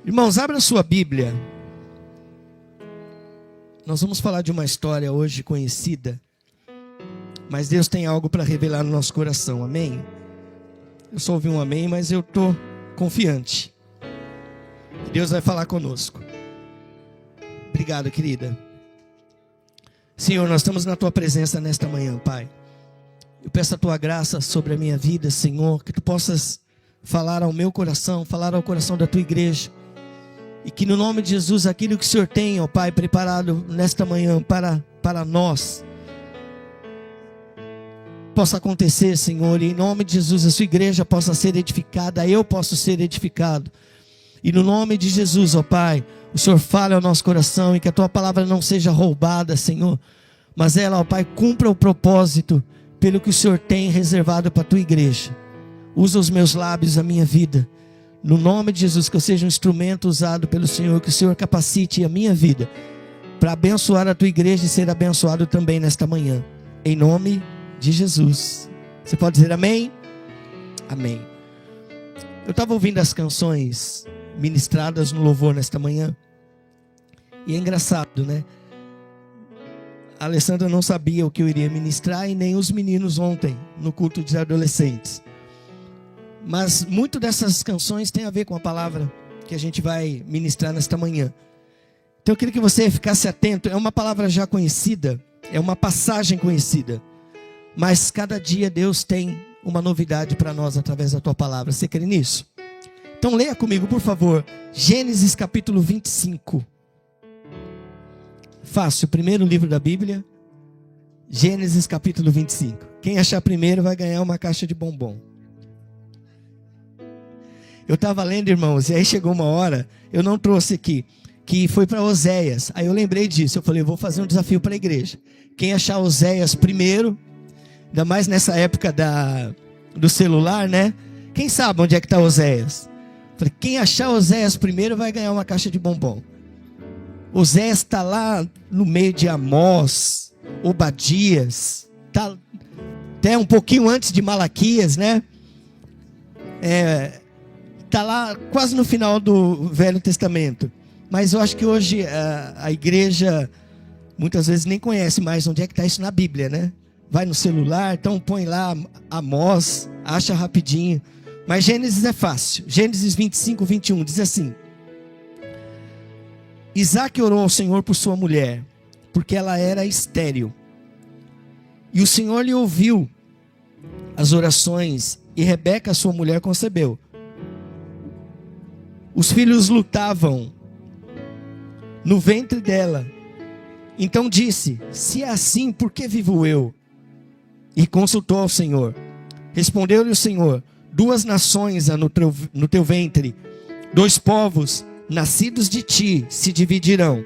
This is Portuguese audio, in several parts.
Irmãos, abra a sua Bíblia. Nós vamos falar de uma história hoje conhecida, mas Deus tem algo para revelar no nosso coração, amém? Eu só ouvi um amém, mas eu estou confiante. Deus vai falar conosco. Obrigado, querida. Senhor, nós estamos na Tua presença nesta manhã, Pai. Eu peço a Tua graça sobre a minha vida, Senhor, que Tu possas falar ao meu coração, falar ao coração da Tua igreja. E que no nome de Jesus, aquilo que o Senhor tem, ó Pai, preparado nesta manhã para nós, possa acontecer, Senhor. E em nome de Jesus, a Sua igreja possa ser edificada, eu posso ser edificado. E no nome de Jesus, ó Pai, o Senhor fale ao nosso coração e que a Tua palavra não seja roubada, Senhor. Mas ela, ó Pai, cumpra o propósito pelo que o Senhor tem reservado para a Tua igreja. Usa os meus lábios, a minha vida. No nome de Jesus, que eu seja um instrumento usado pelo Senhor, que o Senhor capacite a minha vida para abençoar a Tua igreja e ser abençoado também nesta manhã. Em nome de Jesus. Você pode dizer amém? Amém. Eu estava ouvindo as canções ministradas no louvor nesta manhã. E é engraçado, né? A Alessandra não sabia o que eu iria ministrar e nem os meninos ontem no culto de adolescentes. Mas muito dessas canções tem a ver com a palavra que a gente vai ministrar nesta manhã. Então eu queria que você ficasse atento. É uma palavra já conhecida, é uma passagem conhecida. Mas cada dia Deus tem uma novidade para nós através da Tua palavra. Você crê nisso? Então leia comigo, por favor, Gênesis capítulo 25. Fácil, o primeiro livro da Bíblia, Gênesis capítulo 25. Quem achar primeiro vai ganhar uma caixa de bombom. Eu estava lendo, irmãos, e aí chegou uma hora, eu não trouxe aqui, que foi para Oséias. Aí eu lembrei disso, eu falei, eu vou fazer um desafio para a igreja. Quem achar Oséias primeiro, ainda mais nessa época do celular, né? Quem sabe onde é que está Oséias? Falei, quem achar Oséias primeiro vai ganhar uma caixa de bombom. Oséias está lá no meio de Amós, Obadias, está até um pouquinho antes de Malaquias, né? Está lá quase no final do Velho Testamento. Mas eu acho que hoje a igreja muitas vezes nem conhece mais onde é que está isso na Bíblia, né? Vai no celular, então põe lá Amós, acha rapidinho. Mas Gênesis é fácil. Gênesis 25, 21 diz assim: Isaac orou ao Senhor por sua mulher, porque ela era estéril. E o Senhor lhe ouviu as orações, e Rebeca, sua mulher, concebeu. Os filhos lutavam no ventre dela. Então disse: se é assim, por que vivo eu? E consultou ao Senhor. Respondeu-lhe o Senhor: duas nações há no teu ventre, dois povos nascidos de ti se dividirão.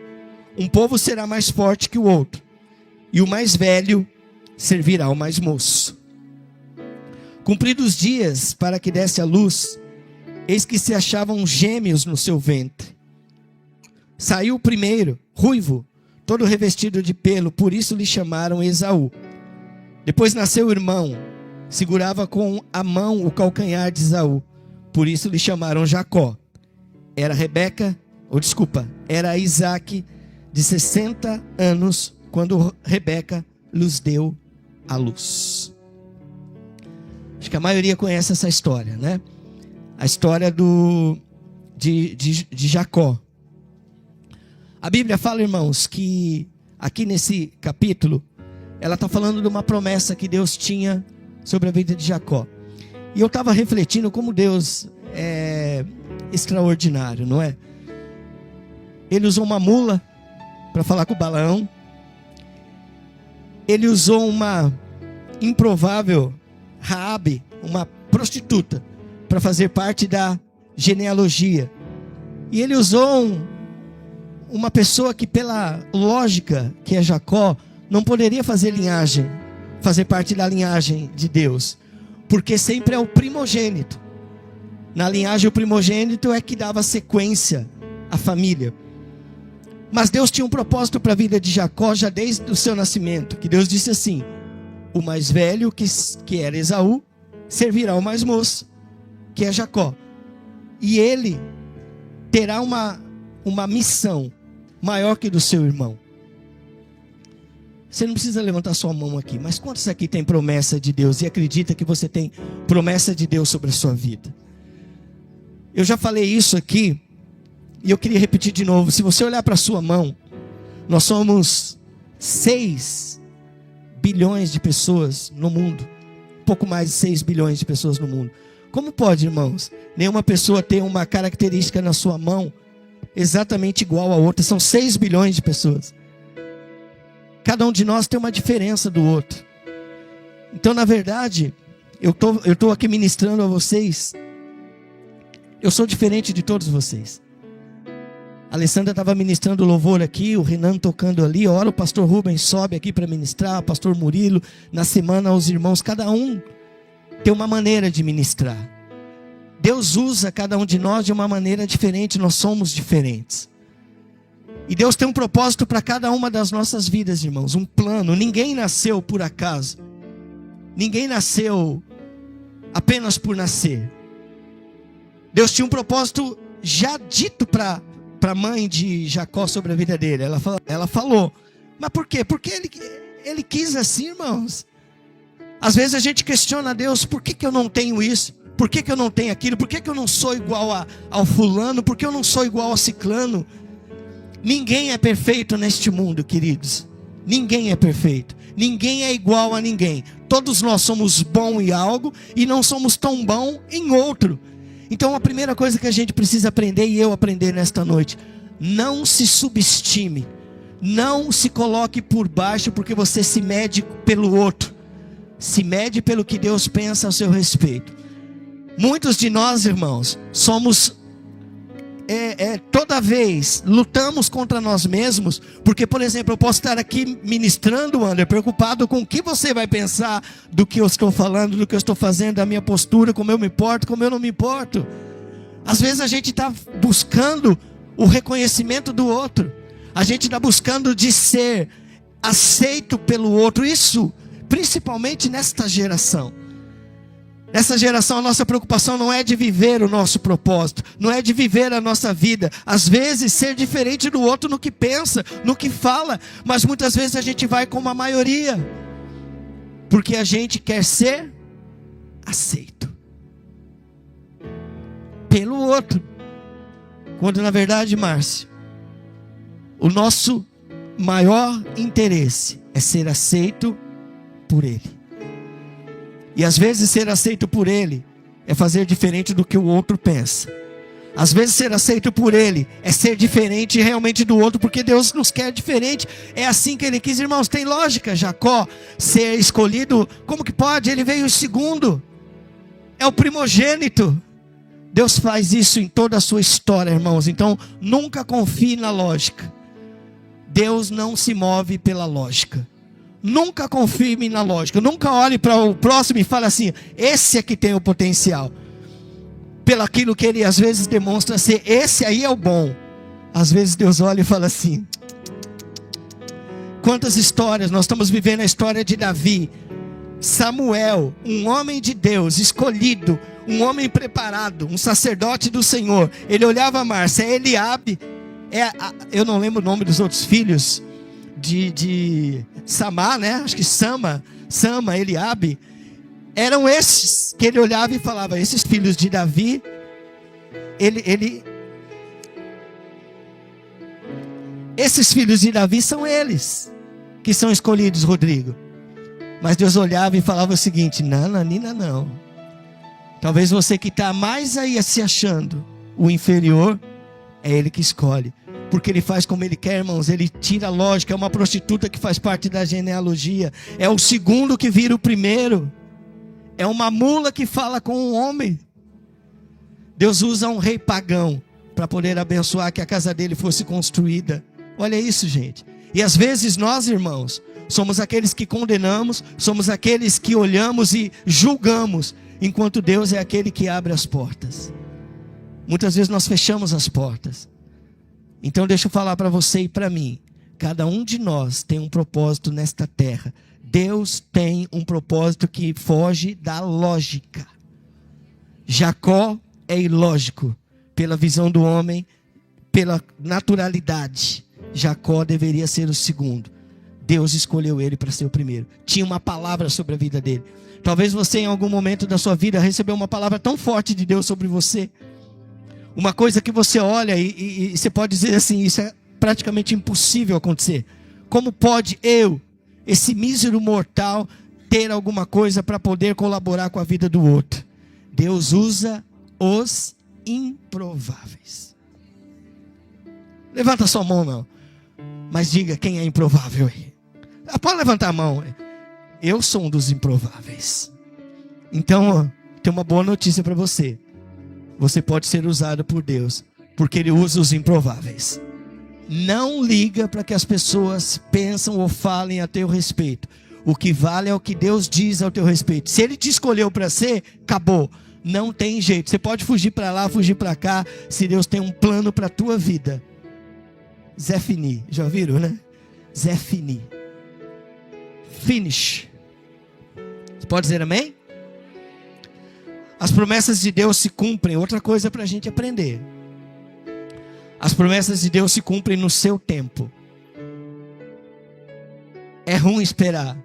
Um povo será mais forte que o outro, e o mais velho servirá ao mais moço. Cumpridos os dias para que desse à luz, eis que se achavam gêmeos no seu ventre. Saiu o primeiro, ruivo, todo revestido de pelo, por isso lhe chamaram Esaú. Depois nasceu o irmão, segurava com a mão o calcanhar de Esaú, por isso lhe chamaram Jacó. Era Isaac de 60 anos, quando Rebeca lhes deu a luz. Acho que a maioria conhece essa história, né? A história de Jacó. A Bíblia fala, irmãos, que aqui nesse capítulo, ela está falando de uma promessa que Deus tinha sobre a vida de Jacó. E eu estava refletindo como Deus é extraordinário, não é? Ele usou uma mula para falar com Balaão. Ele usou uma improvável Raabe, uma prostituta, para fazer parte da genealogia. E ele usou uma pessoa que, pela lógica que é Jacó, não poderia fazer parte da linhagem de Deus, porque sempre é o primogênito. Na linhagem, o primogênito é que dava sequência à família. Mas Deus tinha um propósito para a vida de Jacó já desde o seu nascimento, que Deus disse assim: o mais velho, que era Esaú, servirá ao mais moço, que é Jacó. E ele terá uma missão maior que do seu irmão. Você não precisa levantar sua mão aqui, mas quantos aqui tem promessa de Deus e acredita que você tem promessa de Deus sobre a sua vida? Eu já falei isso aqui e eu queria repetir de novo. Se você olhar para a sua mão, nós somos 6 bilhões de pessoas no mundo. Um pouco mais de 6 bilhões de pessoas no mundo. Como pode, irmãos, nenhuma pessoa ter uma característica na sua mão exatamente igual a outra? São 6 bilhões de pessoas. Cada um de nós tem uma diferença do outro. Então, na verdade, eu tô aqui ministrando a vocês. Eu sou diferente de todos vocês. A Alessandra estava ministrando louvor aqui, o Renan tocando ali. A hora o pastor Rubens sobe aqui para ministrar, o pastor Murilo. Na semana, os irmãos, cada um tem uma maneira de ministrar. Deus usa cada um de nós de uma maneira diferente, nós somos diferentes. E Deus tem um propósito para cada uma das nossas vidas, irmãos, um plano. Ninguém nasceu por acaso. Ninguém nasceu apenas por nascer. Deus tinha um propósito já dito para a mãe de Jacó sobre a vida dele. Ela falou. Mas por quê? Porque ele quis assim, irmãos. Às vezes a gente questiona a Deus, por que eu não tenho isso? Por que eu não tenho aquilo? Por que eu não sou igual ao fulano? Por que eu não sou igual ao ciclano? Ninguém é perfeito neste mundo, queridos. Ninguém é perfeito. Ninguém é igual a ninguém. Todos nós somos bons em algo e não somos tão bons em outro. Então a primeira coisa que a gente precisa aprender, e eu aprender nesta noite: não se subestime. Não se coloque por baixo porque você se mede pelo outro. Se mede pelo que Deus pensa a seu respeito. Muitos de nós, irmãos, somos... toda vez lutamos contra nós mesmos, porque, por exemplo, eu posso estar aqui ministrando, André, preocupado com o que você vai pensar do que eu estou falando, do que eu estou fazendo, da minha postura, como eu me importo, como eu não me importo. Às vezes a gente está buscando o reconhecimento do outro, a gente está buscando de ser aceito pelo outro, isso principalmente nesta geração. Nessa geração, a nossa preocupação não é de viver o nosso propósito, não é de viver a nossa vida. Às vezes, ser diferente do outro no que pensa, no que fala, mas muitas vezes a gente vai como a maioria, porque a gente quer ser aceito pelo outro. Quando na verdade, Márcio, o nosso maior interesse é ser aceito por Ele. E às vezes ser aceito por Ele é fazer diferente do que o outro pensa. Às vezes ser aceito por Ele é ser diferente realmente do outro, porque Deus nos quer diferente. É assim que Ele quis, irmãos. Tem lógica Jacó ser escolhido? Como que pode? Ele veio em segundo. É o primogênito. Deus faz isso em toda a sua história, irmãos. Então nunca confie na lógica. Deus não se move pela lógica. Nunca confirme na lógica. Nunca olhe para o próximo e fale assim: esse aqui tem o potencial. Pelo aquilo que ele às vezes demonstra ser, esse aí é o bom. Às vezes Deus olha e fala assim: quantas histórias, nós estamos vivendo a história de Davi, Samuel, um homem de Deus, escolhido, um homem preparado, um sacerdote do Senhor. Ele olhava a Márcia, Eliabe, eu não lembro o nome dos outros filhos, de Samá, né? Acho que Sama, Eliabe. Eram esses que ele olhava e falava: esses filhos de Davi, esses filhos de Davi são eles que são escolhidos, Rodrigo. Mas Deus olhava e falava o seguinte: não, Nanina, não. Talvez você que está mais aí se achando o inferior, é Ele que escolhe. Porque Ele faz como Ele quer, irmãos. Ele tira a lógica. É uma prostituta que faz parte da genealogia. É o segundo que vira o primeiro. É uma mula que fala com um homem. Deus usa um rei pagão para poder abençoar que a casa dele fosse construída. Olha isso, gente. E às vezes nós, irmãos, somos aqueles que condenamos, somos aqueles que olhamos e julgamos, enquanto Deus é aquele que abre as portas. Muitas vezes nós fechamos as portas. Então deixa eu falar para você e para mim. Cada um de nós tem um propósito nesta terra. Deus tem um propósito que foge da lógica. Jacó é ilógico pela visão do homem. pela naturalidade, Jacó deveria ser o segundo. Deus escolheu ele para ser o primeiro. Tinha uma palavra sobre a vida dele. Talvez você em algum momento da sua vida recebeu uma palavra tão forte de Deus sobre você. Uma coisa que você olha e você pode dizer assim, isso é praticamente impossível acontecer. Como pode eu, esse mísero mortal, ter alguma coisa para poder colaborar com a vida do outro? Deus usa os improváveis. Levanta sua mão, não. Mas diga quem é improvável aí. Pode levantar a mão. Eu sou um dos improváveis. Então, tem uma boa notícia para você. Você pode ser usado por Deus, porque Ele usa os improváveis. Não liga para que as pessoas pensam ou falem a teu respeito. O que vale é o que Deus diz ao teu respeito. Se Ele te escolheu para ser, acabou. Não tem jeito. Você pode fugir para lá, fugir para cá, se Deus tem um plano para a tua vida. Zé Fini, já viram, né? Zé Fini. Finish. Você pode dizer amém? As promessas de Deus se cumprem. Outra coisa para a gente aprender. As promessas de Deus se cumprem no seu tempo. É ruim esperar,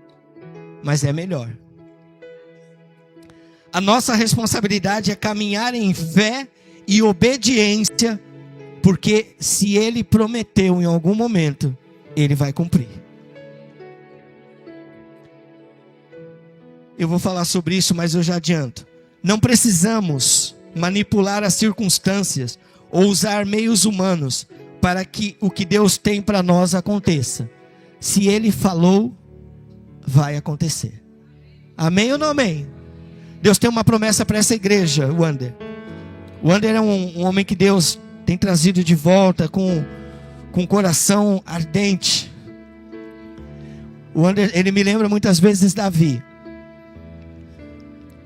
mas é melhor. A nossa responsabilidade é caminhar em fé e obediência, porque se Ele prometeu em algum momento, Ele vai cumprir. Eu vou falar sobre isso, mas eu já adianto. Não precisamos manipular as circunstâncias ou usar meios humanos para que o que Deus tem para nós aconteça. Se Ele falou, vai acontecer. Amém ou não amém? Deus tem uma promessa para essa igreja, Wander. Wander é um homem que Deus tem trazido de volta com um coração ardente. Wander, ele me lembra muitas vezes Davi.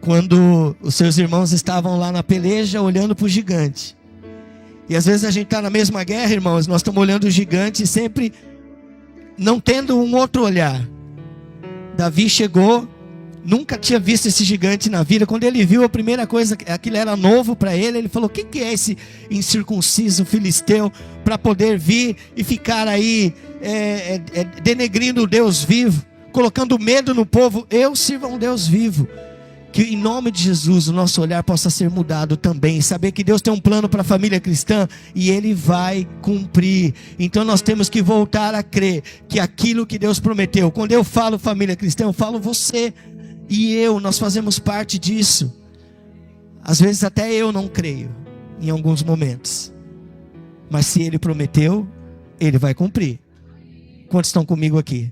Quando os seus irmãos estavam lá na peleja olhando para o gigante. E às vezes a gente está na mesma guerra, irmãos, nós estamos olhando o gigante e sempre não tendo um outro olhar. Davi chegou, nunca tinha visto esse gigante na vida. Quando ele viu a primeira coisa, aquilo era novo para ele, ele falou: o que é esse incircunciso filisteu para poder vir e ficar aí denegrindo o Deus vivo, colocando medo no povo? Eu sirvo a um Deus vivo. Que em nome de Jesus o nosso olhar possa ser mudado também. Saber que Deus tem um plano para a família cristã e Ele vai cumprir. Então nós temos que voltar a crer que aquilo que Deus prometeu. Quando eu falo família cristã, eu falo você e eu. Nós fazemos parte disso. Às vezes até eu não creio em alguns momentos. Mas se Ele prometeu, Ele vai cumprir. Quantos estão comigo aqui?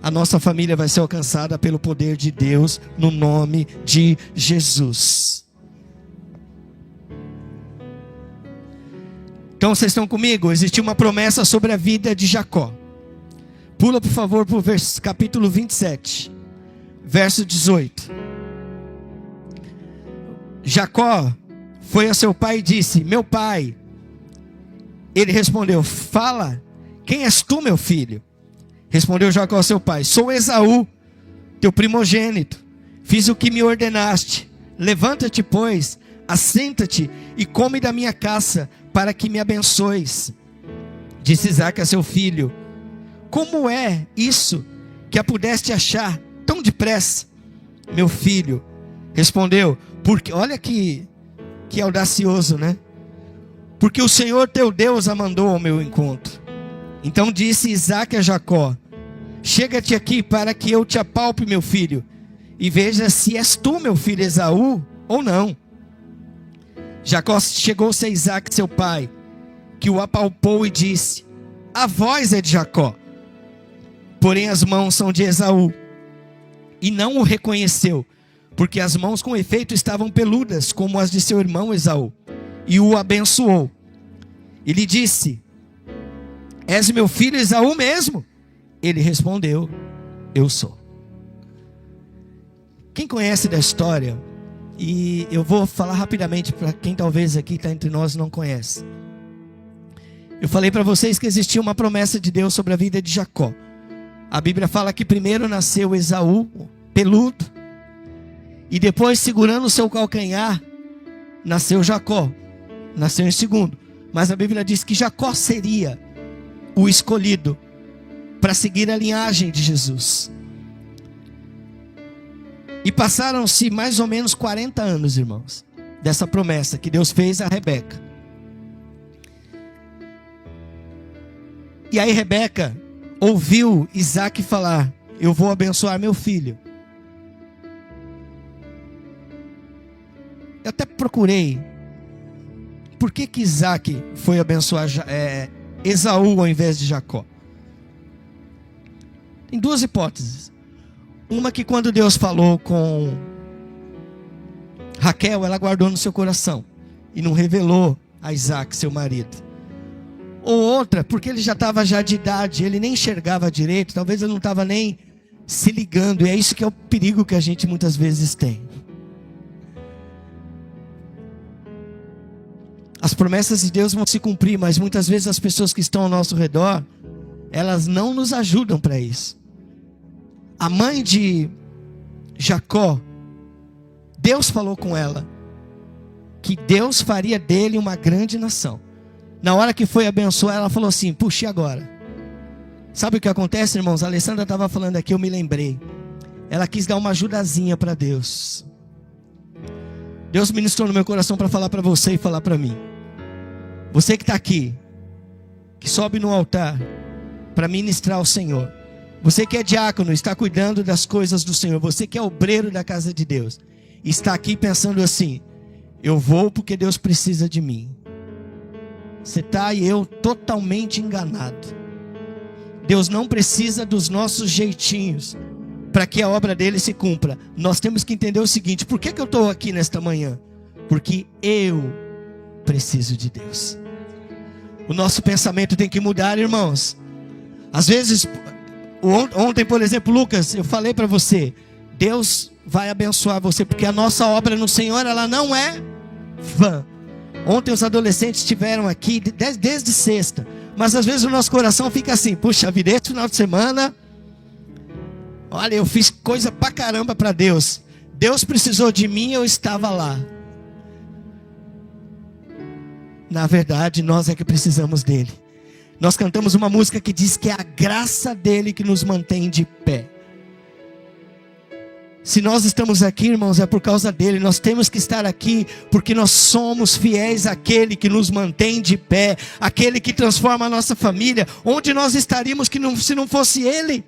A nossa família vai ser alcançada pelo poder de Deus, no nome de Jesus. Então vocês estão comigo? Existiu uma promessa sobre a vida de Jacó. Pula por favor para o capítulo 27, verso 18. Jacó foi a seu pai e disse: meu pai. Ele respondeu: fala, quem és tu, meu filho? Respondeu Jacó ao seu pai: sou Esaú, teu primogênito. Fiz o que me ordenaste. Levanta-te, pois, assenta-te e come da minha caça, para que me abençoes. Disse Isaque a seu filho: como é isso que a pudeste achar tão depressa? Meu filho respondeu: porque, olha que audacioso, né? Porque o Senhor teu Deus a mandou ao meu encontro. Então disse Isaque a Jacó: chega-te aqui para que eu te apalpe, meu filho, e veja se és tu, meu filho Esaú, ou não. Jacó chegou-se a Isaque, seu pai, que o apalpou e disse: a voz é de Jacó, porém as mãos são de Esaú. E não o reconheceu, porque as mãos com efeito estavam peludas, como as de seu irmão Esaú. E o abençoou. E lhe disse: és meu filho Esaú mesmo? Ele respondeu: eu sou. Quem conhece da história, e eu vou falar rapidamente para quem talvez aqui está entre nós e não conhece. Eu falei para vocês que existia uma promessa de Deus sobre a vida de Jacó. A Bíblia fala que primeiro nasceu Esaú, peludo, e depois, segurando o seu calcanhar, nasceu Jacó. Nasceu em segundo. Mas a Bíblia diz que Jacó seria o escolhido para seguir a linhagem de Jesus. E passaram-se mais ou menos 40 anos, irmãos, dessa promessa que Deus fez a Rebeca. E aí Rebeca ouviu Isaac falar: eu vou abençoar meu filho. Eu até procurei por que Isaac foi abençoar Esaú ao invés de Jacó. Tem duas hipóteses. Uma, que quando Deus falou com Raquel, ela guardou no seu coração e não revelou a Isaac, seu marido. Ou outra, porque ele já estava de idade, ele nem enxergava direito, talvez ele não estava nem se ligando. E é isso que é o perigo que a gente muitas vezes tem. As promessas de Deus vão se cumprir, mas muitas vezes as pessoas que estão ao nosso redor, elas não nos ajudam para isso. A mãe de Jacó, Deus falou com ela que Deus faria dele uma grande nação. Na hora que foi abençoar, ela falou assim: puxa, e agora? Sabe o que acontece, irmãos? A Alessandra estava falando aqui, eu me lembrei. Ela quis dar uma ajudazinha para Deus. Deus ministrou no meu coração para falar para você e falar para mim. Você que está aqui, que sobe no altar para ministrar ao Senhor. Você que é diácono, está cuidando das coisas do Senhor. Você que é obreiro da casa de Deus, está aqui pensando assim: eu vou porque Deus precisa de mim. Você está e eu totalmente enganado. Deus não precisa dos nossos jeitinhos para que a obra dele se cumpra. Nós temos que entender o seguinte: por que eu estou aqui nesta manhã? Porque eu preciso de Deus. O nosso pensamento tem que mudar, irmãos. Às vezes, ontem, por exemplo, Lucas, eu falei para você: Deus vai abençoar você, porque a nossa obra no Senhor, ela não é vã. Ontem os adolescentes estiveram aqui desde sexta, mas às vezes o nosso coração fica assim: puxa vida, esse final de semana, olha, eu fiz coisa pra caramba para Deus. Deus precisou de mim, eu estava lá. Na verdade, nós é que precisamos dele. Nós cantamos uma música que diz que é a graça dele que nos mantém de pé. Se nós estamos aqui, irmãos, é por causa dele. Nós temos que estar aqui porque nós somos fiéis àquele que nos mantém de pé, aquele que transforma a nossa família. Onde nós estaríamos se não fosse ele?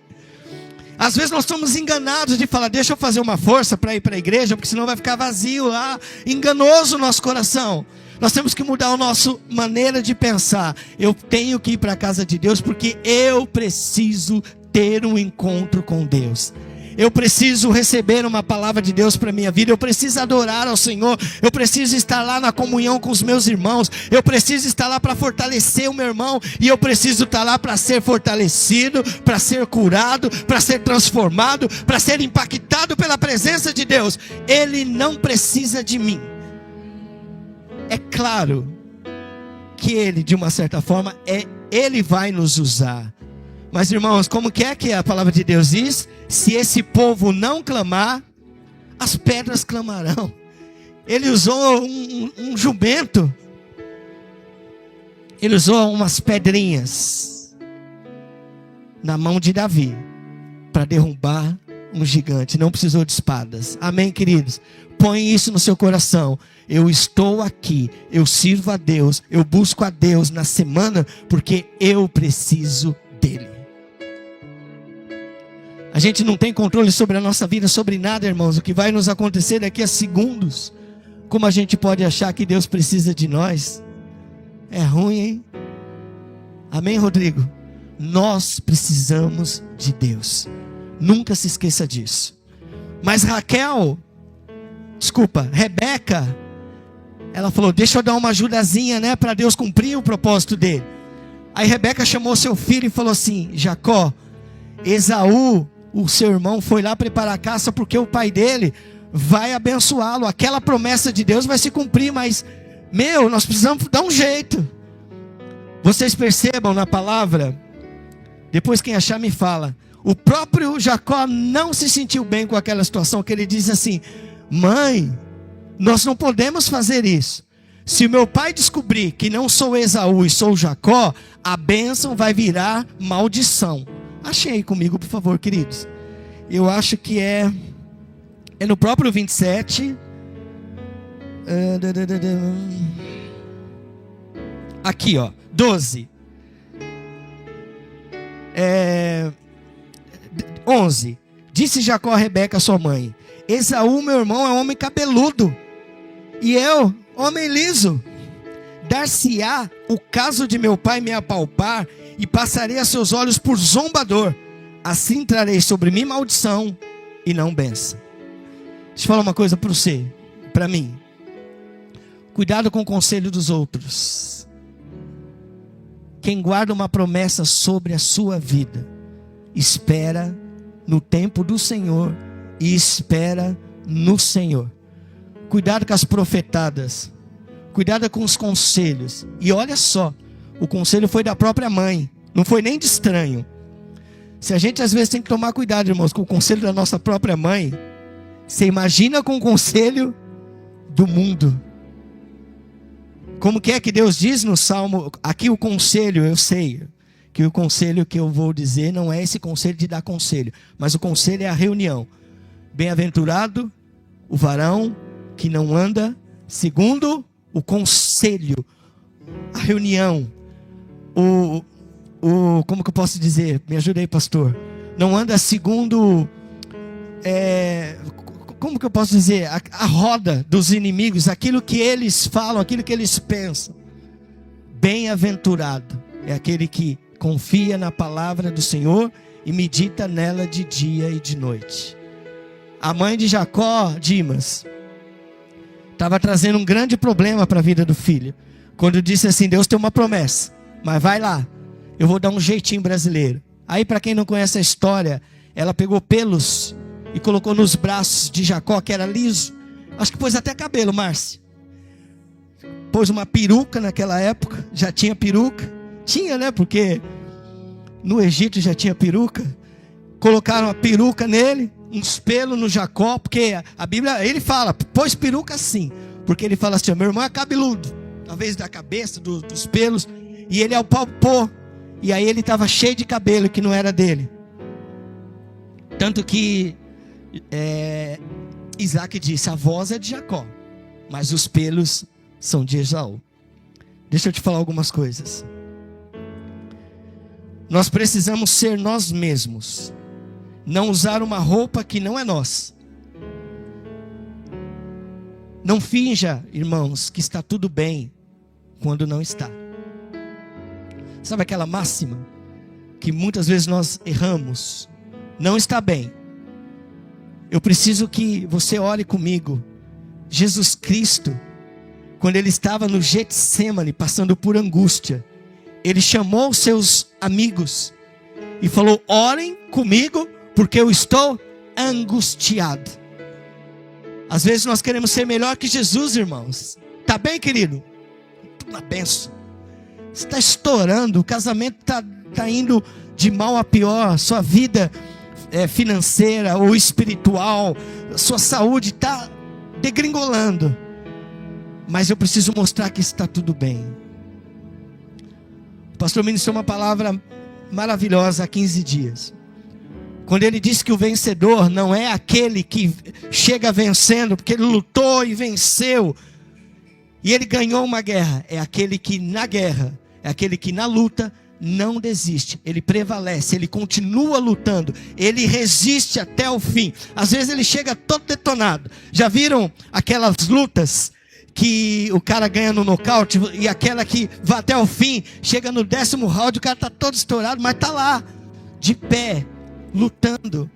Às vezes nós somos enganados de falar: deixa eu fazer uma força para ir para a igreja, porque senão vai ficar vazio lá. Enganoso o nosso coração. Nós temos que mudar a nossa maneira de pensar. Eu tenho que ir para a casa de Deus porque eu preciso ter um encontro com Deus. Eu preciso receber uma palavra de Deus para a minha vida. Eu preciso adorar ao Senhor. Eu preciso estar lá na comunhão com os meus irmãos. Eu preciso estar lá para fortalecer o meu irmão. E eu preciso estar lá para ser fortalecido, para ser curado, para ser transformado, para ser impactado pela presença de Deus. Ele não precisa de mim. É claro que ele, de uma certa forma, ele vai nos usar. Mas, irmãos, como que é que a palavra de Deus diz? Se esse povo não clamar, as pedras clamarão. Ele usou um jumento. Ele usou umas pedrinhas na mão de Davi para derrubar um gigante. Não precisou de espadas. Amém, queridos? Põe isso no seu coração. Eu estou aqui, eu sirvo a Deus, eu busco a Deus na semana porque eu preciso dele. A gente não tem controle sobre a nossa vida, sobre nada, irmãos. O que vai nos acontecer daqui a segundos. Como a gente pode achar que Deus precisa de nós? É ruim, hein? Amém, Rodrigo? Nós precisamos de Deus. Nunca se esqueça disso. Mas Rebeca, ela falou: deixa eu dar uma ajudazinha, né, para Deus cumprir o propósito dele. Aí Rebeca chamou seu filho e falou assim: Jacó, Esaú, o seu irmão, foi lá preparar a caça porque o pai dele vai abençoá-lo. Aquela promessa de Deus vai se cumprir, mas, nós precisamos dar um jeito. Vocês percebam na palavra, depois quem achar me fala, o próprio Jacó não se sentiu bem com aquela situação, que ele diz assim: mãe, nós não podemos fazer isso. Se o meu pai descobrir que não sou Esaú e sou Jacó, a bênção vai virar maldição. Achei aí comigo, por favor, queridos. Eu acho que é no próprio 27. Aqui, ó, 12. 11. Disse Jacó a Rebeca, sua mãe: Esaú, meu irmão, é um homem cabeludo, e eu, homem liso. Dar-se-á o caso de meu pai me apalpar, e passarei a seus olhos por zombador. Assim trarei sobre mim maldição e não bênção. Deixa eu falar uma coisa para você, para mim. Cuidado com o conselho dos outros. Quem guarda uma promessa sobre a sua vida, espera no tempo do Senhor e espera no Senhor. Cuidado com as profetadas. Cuidado com os conselhos. E olha só, o conselho foi da própria mãe, não foi nem de estranho. Se a gente às vezes tem que tomar cuidado, irmãos, com o conselho da nossa própria mãe, você imagina com o conselho do mundo. Como que é que Deus diz no Salmo? Aqui o conselho, eu sei que o conselho que eu vou dizer não é esse conselho de dar conselho, mas o conselho é a reunião. Bem-aventurado o varão que não anda segundo o conselho, a reunião, como que eu posso dizer? Me ajuda aí, pastor. Não anda segundo, como que eu posso dizer? A roda dos inimigos, aquilo que eles falam, aquilo que eles pensam. Bem-aventurado é aquele que confia na palavra do Senhor e medita nela de dia e de noite. A mãe de Jacó, Dimas, estava trazendo um grande problema para a vida do filho, quando disse assim: Deus tem uma promessa, mas vai lá, eu vou dar um jeitinho brasileiro. Aí, para quem não conhece a história, ela pegou pelos e colocou nos braços de Jacó, que era liso. Acho que pôs até cabelo, Márcia. Pôs uma peruca naquela época, já tinha peruca. Tinha, né? Porque no Egito já tinha peruca. Colocaram a peruca nele, uns pelos no Jacó, porque a Bíblia, ele fala, pôs peruca sim, porque ele fala assim: meu irmão é cabeludo, talvez da cabeça, dos pelos, e ele apalpou, e aí ele estava cheio de cabelo que não era dele. Tanto que Isaac disse: a voz é de Jacó, mas os pelos são de Esaú. Deixa eu te falar algumas coisas. Nós precisamos ser nós mesmos, não usar uma roupa que não é nossa. Não finja, irmãos, que está tudo bem quando não está. Sabe aquela máxima que muitas vezes nós erramos? Não está bem. Eu preciso que você ore comigo. Jesus Cristo, quando ele estava no Getsêmani, passando por angústia, ele chamou os seus amigos e falou: orem comigo, porque eu estou angustiado. Às vezes nós queremos ser melhor que Jesus, irmãos. Tá bem, querido? Uma bênção. Você está estourando, o casamento está indo de mal a pior, sua vida financeira ou espiritual, sua saúde está degringolando. Mas eu preciso mostrar que está tudo bem. O pastor ministrou uma palavra maravilhosa há 15 dias. Quando ele disse que o vencedor não é aquele que chega vencendo, porque ele lutou e venceu, e ele ganhou uma guerra. É aquele que na guerra, é aquele que na luta não desiste. Ele prevalece, ele continua lutando, ele resiste até o fim. Às vezes ele chega todo detonado. Já viram aquelas lutas que o cara ganha no nocaute, e aquela que vai até o fim, chega no 10º round, o cara está todo estourado, mas está lá, de pé, lutando.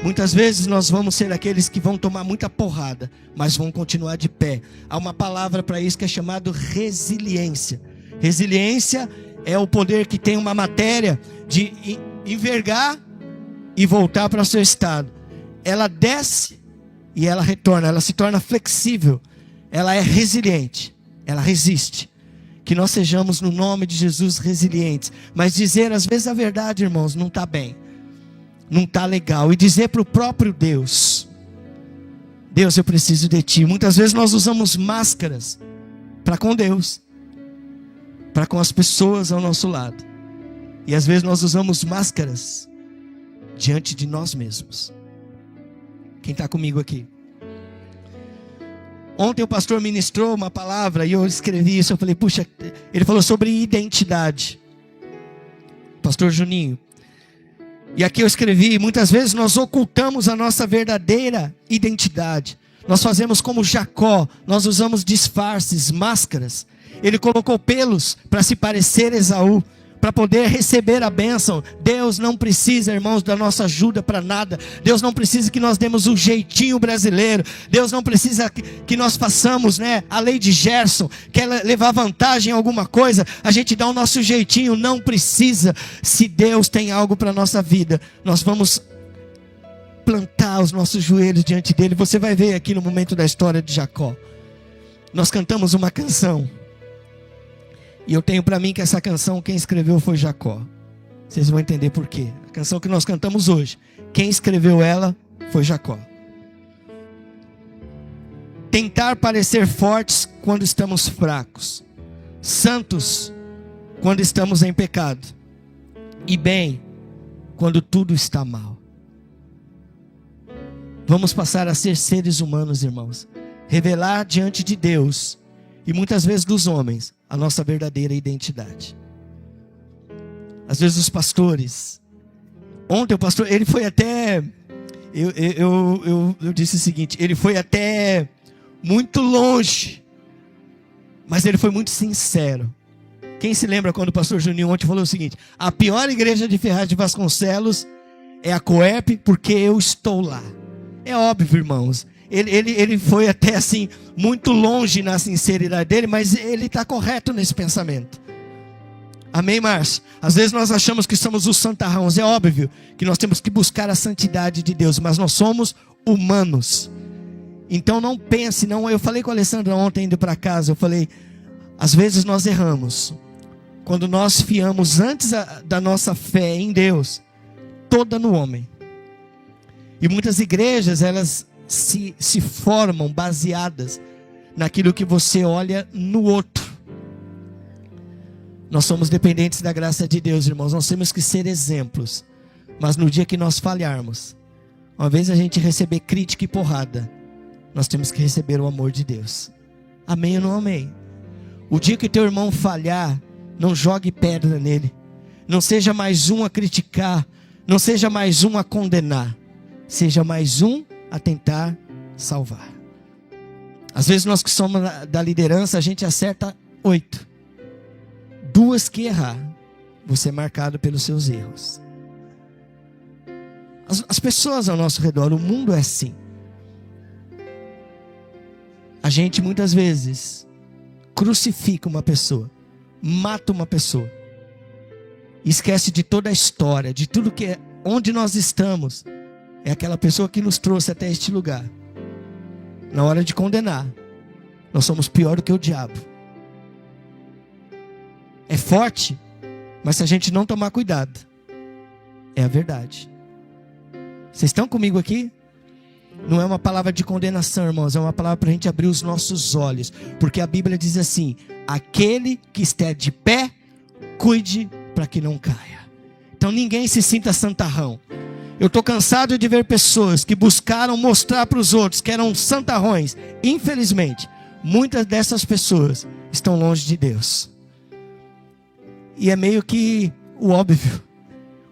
Muitas vezes nós vamos ser aqueles que vão tomar muita porrada, mas vão continuar de pé. Há uma palavra para isso que é chamado resiliência. Resiliência é o poder que tem uma matéria de envergar e voltar para o seu estado. Ela desce e ela retorna, ela se torna flexível. Ela é resiliente, ela resiste. Que nós sejamos, no nome de Jesus, resilientes. Mas dizer às vezes a verdade, irmãos, não está bem, não está legal. E dizer para o próprio Deus: Deus, eu preciso de Ti. Muitas vezes nós usamos máscaras para com Deus, para com as pessoas ao nosso lado. E às vezes nós usamos máscaras diante de nós mesmos. Quem está comigo aqui? Ontem o pastor ministrou uma palavra e eu escrevi isso. Eu falei, puxa, ele falou sobre identidade. Pastor Juninho. E aqui eu escrevi, muitas vezes nós ocultamos a nossa verdadeira identidade. Nós fazemos como Jacó, nós usamos disfarces, máscaras. Ele colocou pelos para se parecer Esaú, para poder receber a bênção. Deus não precisa, irmãos, da nossa ajuda para nada. Deus não precisa que nós demos o jeitinho brasileiro. Deus não precisa que nós façamos, a lei de Gerson, quer levar vantagem em alguma coisa, a gente dá o nosso jeitinho. Não precisa. Se Deus tem algo para a nossa vida, nós vamos plantar os nossos joelhos diante dele. Você vai ver aqui no momento da história de Jacó. Nós cantamos uma canção. E eu tenho para mim que essa canção, quem escreveu foi Jacó. Vocês vão entender por quê. A canção que nós cantamos hoje, quem escreveu ela foi Jacó. Tentar parecer fortes quando estamos fracos. Santos quando estamos em pecado. E bem quando tudo está mal. Vamos passar a ser seres humanos, irmãos. Revelar diante de Deus e muitas vezes dos homens a nossa verdadeira identidade. Às vezes os pastores. Ontem o pastor, ele foi até... Eu disse o seguinte, ele foi até muito longe, mas ele foi muito sincero. Quem se lembra quando o pastor Juninho ontem falou o seguinte: a pior igreja de Ferraz de Vasconcelos é a Coep, porque eu estou lá. É óbvio, irmãos. Ele foi até assim, muito longe na sinceridade dele, mas ele está correto nesse pensamento. Amém, Márcio? Às vezes nós achamos que somos os santarrões. É óbvio que nós temos que buscar a santidade de Deus, mas nós somos humanos. Então não pense, não. Eu falei com a Alessandra ontem indo para casa, eu falei, às vezes nós erramos. Quando nós fiamos antes da nossa fé em Deus, toda no homem. E muitas igrejas, elas se formam baseadas naquilo que você olha no outro. Nós somos dependentes da graça de Deus, irmãos. Nós temos que ser exemplos. Mas no dia que nós falharmos, uma vez a gente receber crítica e porrada, nós temos que receber o amor de Deus. Amém ou não amém? O dia que teu irmão falhar, não jogue pedra nele. Não seja mais um a criticar. Não seja mais um a condenar. Seja mais um a tentar salvar. Às vezes nós que somos da liderança, a gente acerta 8. 2 que errar, você é marcado pelos seus erros. As pessoas ao nosso redor, o mundo é assim. A gente muitas vezes crucifica uma pessoa, mata uma pessoa, esquece de toda a história, de tudo que é, onde nós estamos. É aquela pessoa que nos trouxe até este lugar. Na hora de condenar, nós somos pior do que o diabo. É forte, mas se a gente não tomar cuidado, é a verdade. Vocês estão comigo aqui? Não é uma palavra de condenação, irmãos, é uma palavra para a gente abrir os nossos olhos. Porque a Bíblia diz assim: aquele que estiver de pé, cuide para que não caia. Então ninguém se sinta santarrão. Eu estou cansado de ver pessoas que buscaram mostrar para os outros que eram santarrões. Infelizmente, muitas dessas pessoas estão longe de Deus. E é meio que o óbvio.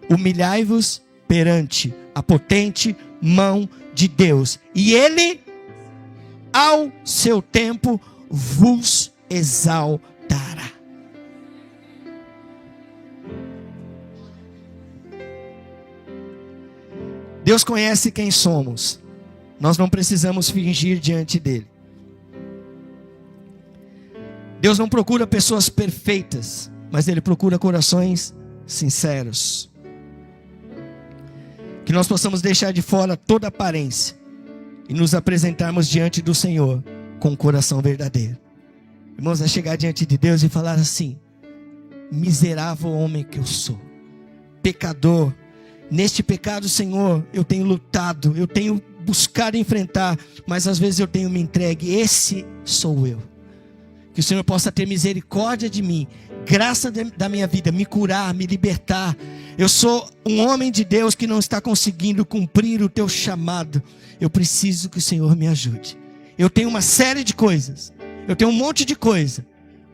Humilhai-vos perante a potente mão de Deus, e Ele, ao seu tempo, vos exaltará. Deus conhece quem somos. Nós não precisamos fingir diante dele. Deus não procura pessoas perfeitas, mas Ele procura corações sinceros. Que nós possamos deixar de fora toda aparência e nos apresentarmos diante do Senhor com um coração verdadeiro. Irmãos, é chegar diante de Deus e falar assim: miserável homem que eu sou, pecador. Neste pecado, Senhor, eu tenho lutado, eu tenho buscado enfrentar, mas às vezes eu tenho me entregue. Esse sou eu. Que o Senhor possa ter misericórdia de mim, graça da minha vida, me curar, me libertar. Eu sou um homem de Deus que não está conseguindo cumprir o teu chamado. Eu preciso que o Senhor me ajude. Eu tenho uma série de coisas, eu tenho um monte de coisa,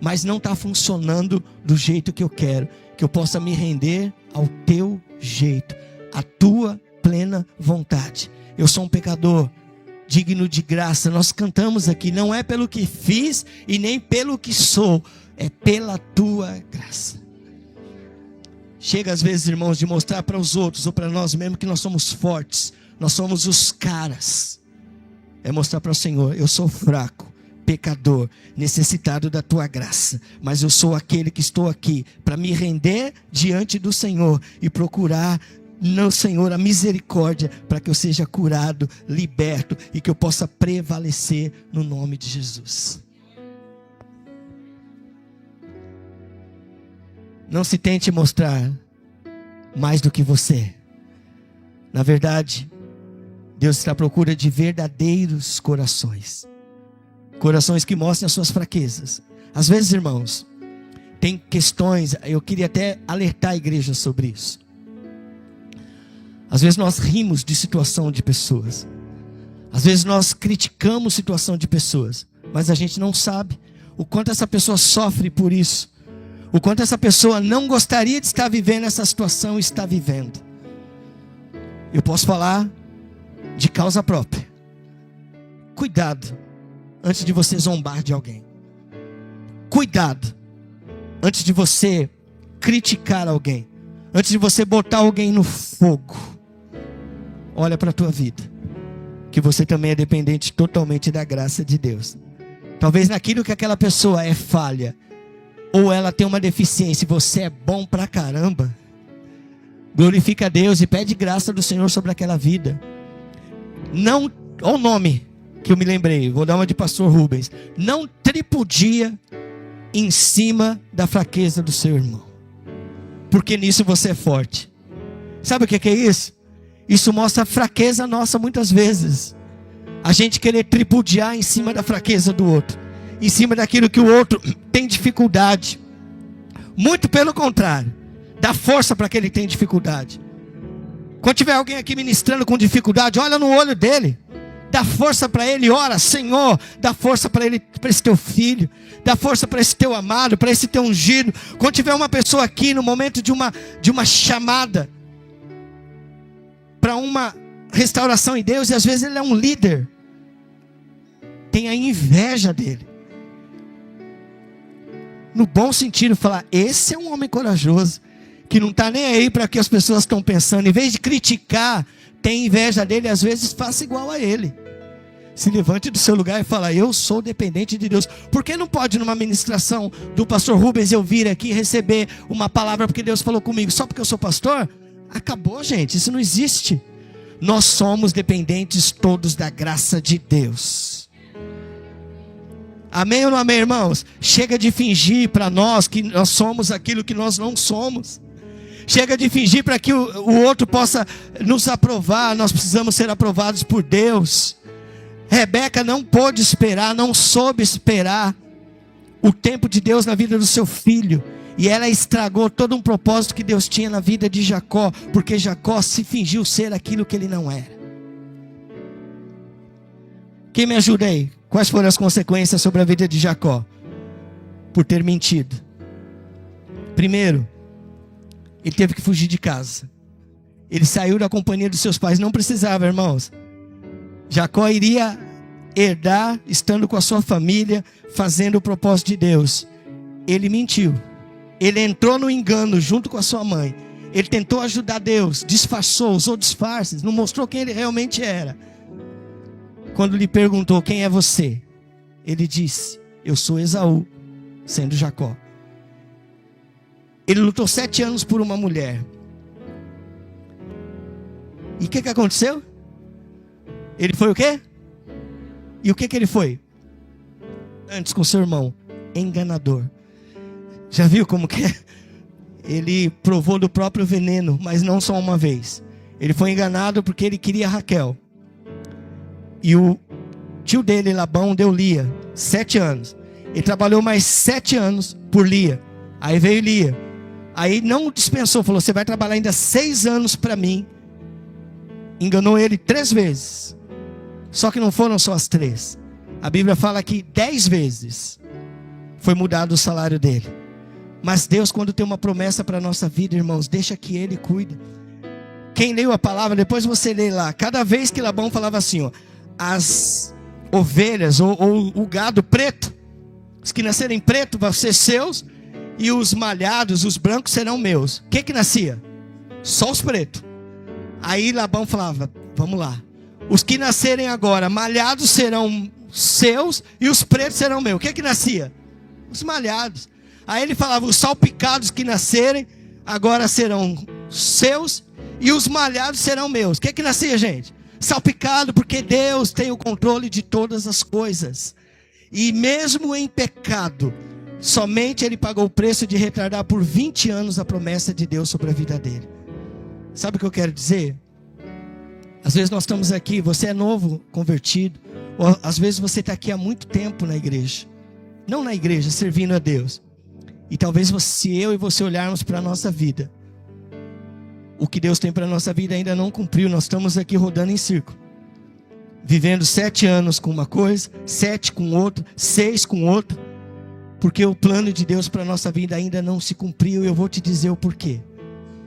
mas não está funcionando do jeito que eu quero. Que eu possa me render ao teu jeito, à tua plena vontade. Eu sou um pecador, digno de graça. Nós cantamos aqui, não é pelo que fiz e nem pelo que sou, é pela tua graça. Chega às vezes, irmãos, de mostrar para os outros ou para nós mesmos que nós somos fortes, nós somos os caras. É mostrar para o Senhor, eu sou fraco, pecador, necessitado da tua graça, mas eu sou aquele que estou aqui para me render diante do Senhor e procurar no Senhor a misericórdia para que eu seja curado, liberto e que eu possa prevalecer no nome de Jesus. Não se tente mostrar mais do que você. Na verdade, Deus está à procura de verdadeiros corações. Corações que mostrem as suas fraquezas. Às vezes, irmãos, tem questões, eu queria até alertar a igreja sobre isso. Às vezes nós rimos de situação de pessoas. Às vezes nós criticamos situação de pessoas. Mas a gente não sabe o quanto essa pessoa sofre por isso. O quanto essa pessoa não gostaria de estar vivendo essa situação e está vivendo. Eu posso falar de causa própria. Cuidado antes de você zombar de alguém. Cuidado antes de você criticar alguém. Antes de você botar alguém no fogo. Olha para a tua vida. Que você também é dependente totalmente da graça de Deus. Talvez naquilo que aquela pessoa é falha, ou ela tem uma deficiência e você é bom pra caramba, glorifica a Deus e pede graça do Senhor sobre aquela vida. Não, olha o nome que eu me lembrei, vou dar uma de pastor Rubens. Não tripudia em cima da fraqueza do seu irmão, porque nisso você é forte. Sabe o que é isso? Isso mostra a fraqueza nossa muitas vezes. A gente querer tripudiar em cima da fraqueza do outro, em cima daquilo que o outro tem dificuldade. Muito pelo contrário, dá força para que ele tenha dificuldade. Quando tiver alguém aqui ministrando com dificuldade, olha no olho dele, dá força para ele, ora, Senhor, dá força para ele, para esse teu filho, dá força para esse teu amado, para esse teu ungido. Quando tiver uma pessoa aqui no momento de uma chamada para uma restauração em Deus, e às vezes ele é um líder, tenha inveja dele, no bom sentido, falar, esse é um homem corajoso, que não está nem aí para o que as pessoas estão pensando. Em vez de criticar, tem inveja dele, às vezes faça igual a ele. Se levante do seu lugar e fala, eu sou dependente de Deus. Por que não pode numa ministração do pastor Rubens eu vir aqui e receber uma palavra porque Deus falou comigo? Só porque eu sou pastor? Acabou, gente, isso não existe. Nós somos dependentes todos da graça de Deus. Amém ou não amém, irmãos? Chega de fingir para nós que nós somos aquilo que nós não somos. Chega de fingir para que o outro possa nos aprovar. Nós precisamos ser aprovados por Deus. Rebeca não pôde esperar, não soube esperar o tempo de Deus na vida do seu filho. E ela estragou todo um propósito que Deus tinha na vida de Jacó, porque Jacó se fingiu ser aquilo que ele não era. Quem me ajuda aí? Quais foram as consequências sobre a vida de Jacó? Por ter mentido. Primeiro, ele teve que fugir de casa. Ele saiu da companhia dos seus pais. Não precisava, irmãos. Jacó iria herdar, estando com a sua família, fazendo o propósito de Deus. Ele mentiu. Ele entrou no engano junto com a sua mãe. Ele tentou ajudar Deus, disfarçou, usou disfarces, não mostrou quem ele realmente era. Quando lhe perguntou, quem é você? Ele disse, eu sou Esaú, sendo Jacó. Ele lutou 7 anos por uma mulher. E o que aconteceu? Ele foi o quê? E o que ele foi? Antes com seu irmão, enganador. Já viu como que é? Ele provou do próprio veneno, mas não só uma vez. Ele foi enganado porque ele queria Raquel. E o tio dele, Labão, deu Lia, 7 anos. Ele trabalhou mais 7 anos por Lia. Aí veio Lia. Aí não dispensou, falou: você vai trabalhar ainda 6 anos para mim. Enganou ele 3 vezes. Só que não foram só as 3. A Bíblia fala que 10 vezes foi mudado o salário dele. Mas Deus, quando tem uma promessa para a nossa vida, irmãos, deixa que Ele cuide. Quem leu a palavra, depois você lê lá. Cada vez que Labão falava assim, ó, as ovelhas ou o gado preto, os que nascerem preto vão ser seus, e os malhados, os brancos serão meus. O que nascia? Só os pretos. Aí Labão falava: vamos lá, os que nascerem agora malhados serão seus e os pretos serão meus. O que nascia? Os malhados. Aí ele falava: os salpicados que nascerem agora serão seus e os malhados serão meus. O que nascia, gente? Salpicado, porque Deus tem o controle de todas as coisas. E mesmo em pecado, somente Ele pagou o preço de retardar por 20 anos a promessa de Deus sobre a vida dele. Sabe o que eu quero dizer? Às vezes nós estamos aqui, você é novo, convertido, ou às vezes você está aqui há muito tempo na igreja. Não na igreja, servindo a Deus. E talvez se eu e você olharmos para a nossa vida, o que Deus tem para a nossa vida ainda não cumpriu. Nós estamos aqui rodando em círculo, vivendo 7 anos com uma coisa, 7 com outra, 6 com outra, porque o plano de Deus para a nossa vida ainda não se cumpriu. E eu vou te dizer o porquê.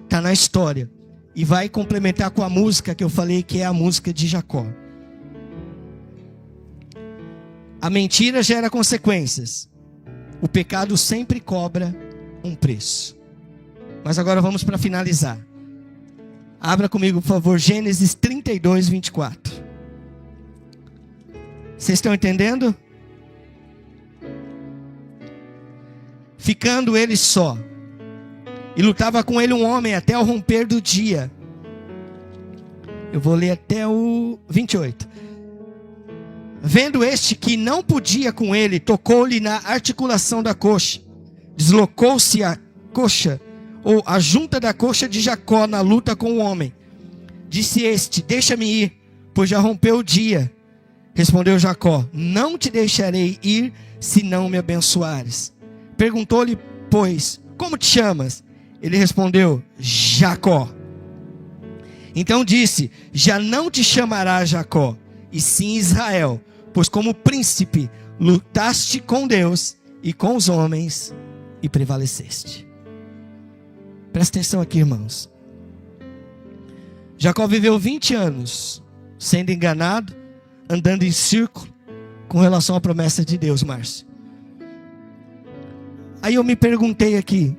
Está na história. E vai complementar com a música que eu falei, que é a música de Jacó. A mentira gera consequências. O pecado sempre cobra um preço. Mas agora vamos para finalizar. Abra comigo, por favor, Gênesis 32, 24. Vocês estão entendendo? Ficando ele só, e lutava com ele um homem até o romper do dia. Eu vou ler até o 28. Vendo este que não podia com ele, tocou-lhe na articulação da coxa. Deslocou-se a coxa, ou a junta da coxa de Jacó na luta com o homem. Disse este: deixa-me ir, pois já rompeu o dia. Respondeu Jacó: não te deixarei ir, se não me abençoares. Perguntou-lhe, pois, como te chamas? Ele respondeu: Jacó. Então disse: já não te chamará Jacó, e sim Israel, pois como príncipe lutaste com Deus e com os homens e prevaleceste. Presta atenção aqui, irmãos. Jacó viveu 20 anos sendo enganado, andando em círculo com relação à promessa de Deus, Márcio. Aí eu me perguntei aqui.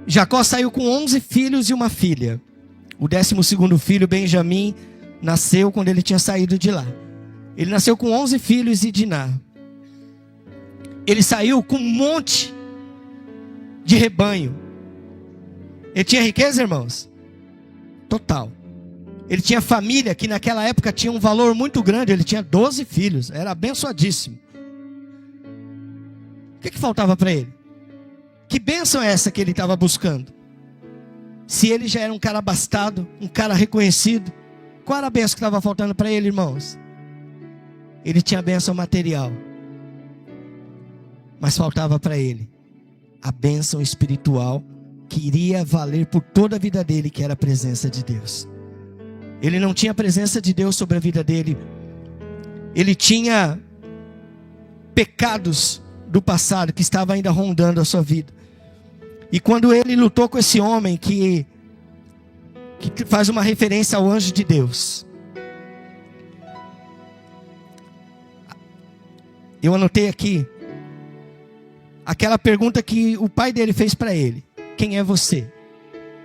Jacó saiu com 11 filhos e uma filha. O 12º filho, Benjamim, nasceu quando ele tinha saído de lá. Ele nasceu com 11 filhos e Diná. Ele saiu com um monte de rebanho. Ele tinha riqueza, irmãos? Total. Ele tinha família que naquela época tinha um valor muito grande. Ele tinha 12 filhos, era abençoadíssimo. O que faltava para ele? Que bênção é essa que ele estava buscando? Se ele já era um cara abastado, um cara reconhecido, qual era a bênção que estava faltando para ele, irmãos? Ele tinha a bênção material, mas faltava para ele a bênção espiritual que iria valer por toda a vida dele, que era a presença de Deus. Ele não tinha a presença de Deus sobre a vida dele. Ele tinha pecados do passado que estava ainda rondando a sua vida. E quando ele lutou com esse homem que faz uma referência ao anjo de Deus, eu anotei aqui aquela pergunta que o pai dele fez para ele: quem é você?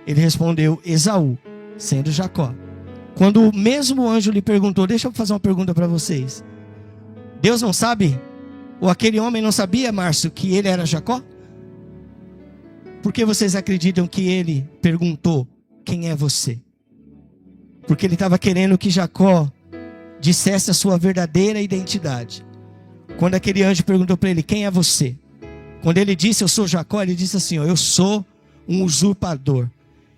Ele respondeu: Esaú, sendo Jacó. Quando o mesmo anjo lhe perguntou, deixa eu fazer uma pergunta para vocês. Deus não sabe? Ou aquele homem não sabia, Márcio, que ele era Jacó? Por que vocês acreditam que ele perguntou: quem é você? Porque ele estava querendo que Jacó dissesse a sua verdadeira identidade. Quando aquele anjo perguntou para ele: quem é você? Quando ele disse: eu sou Jacó, ele disse assim: ó, eu sou um usurpador,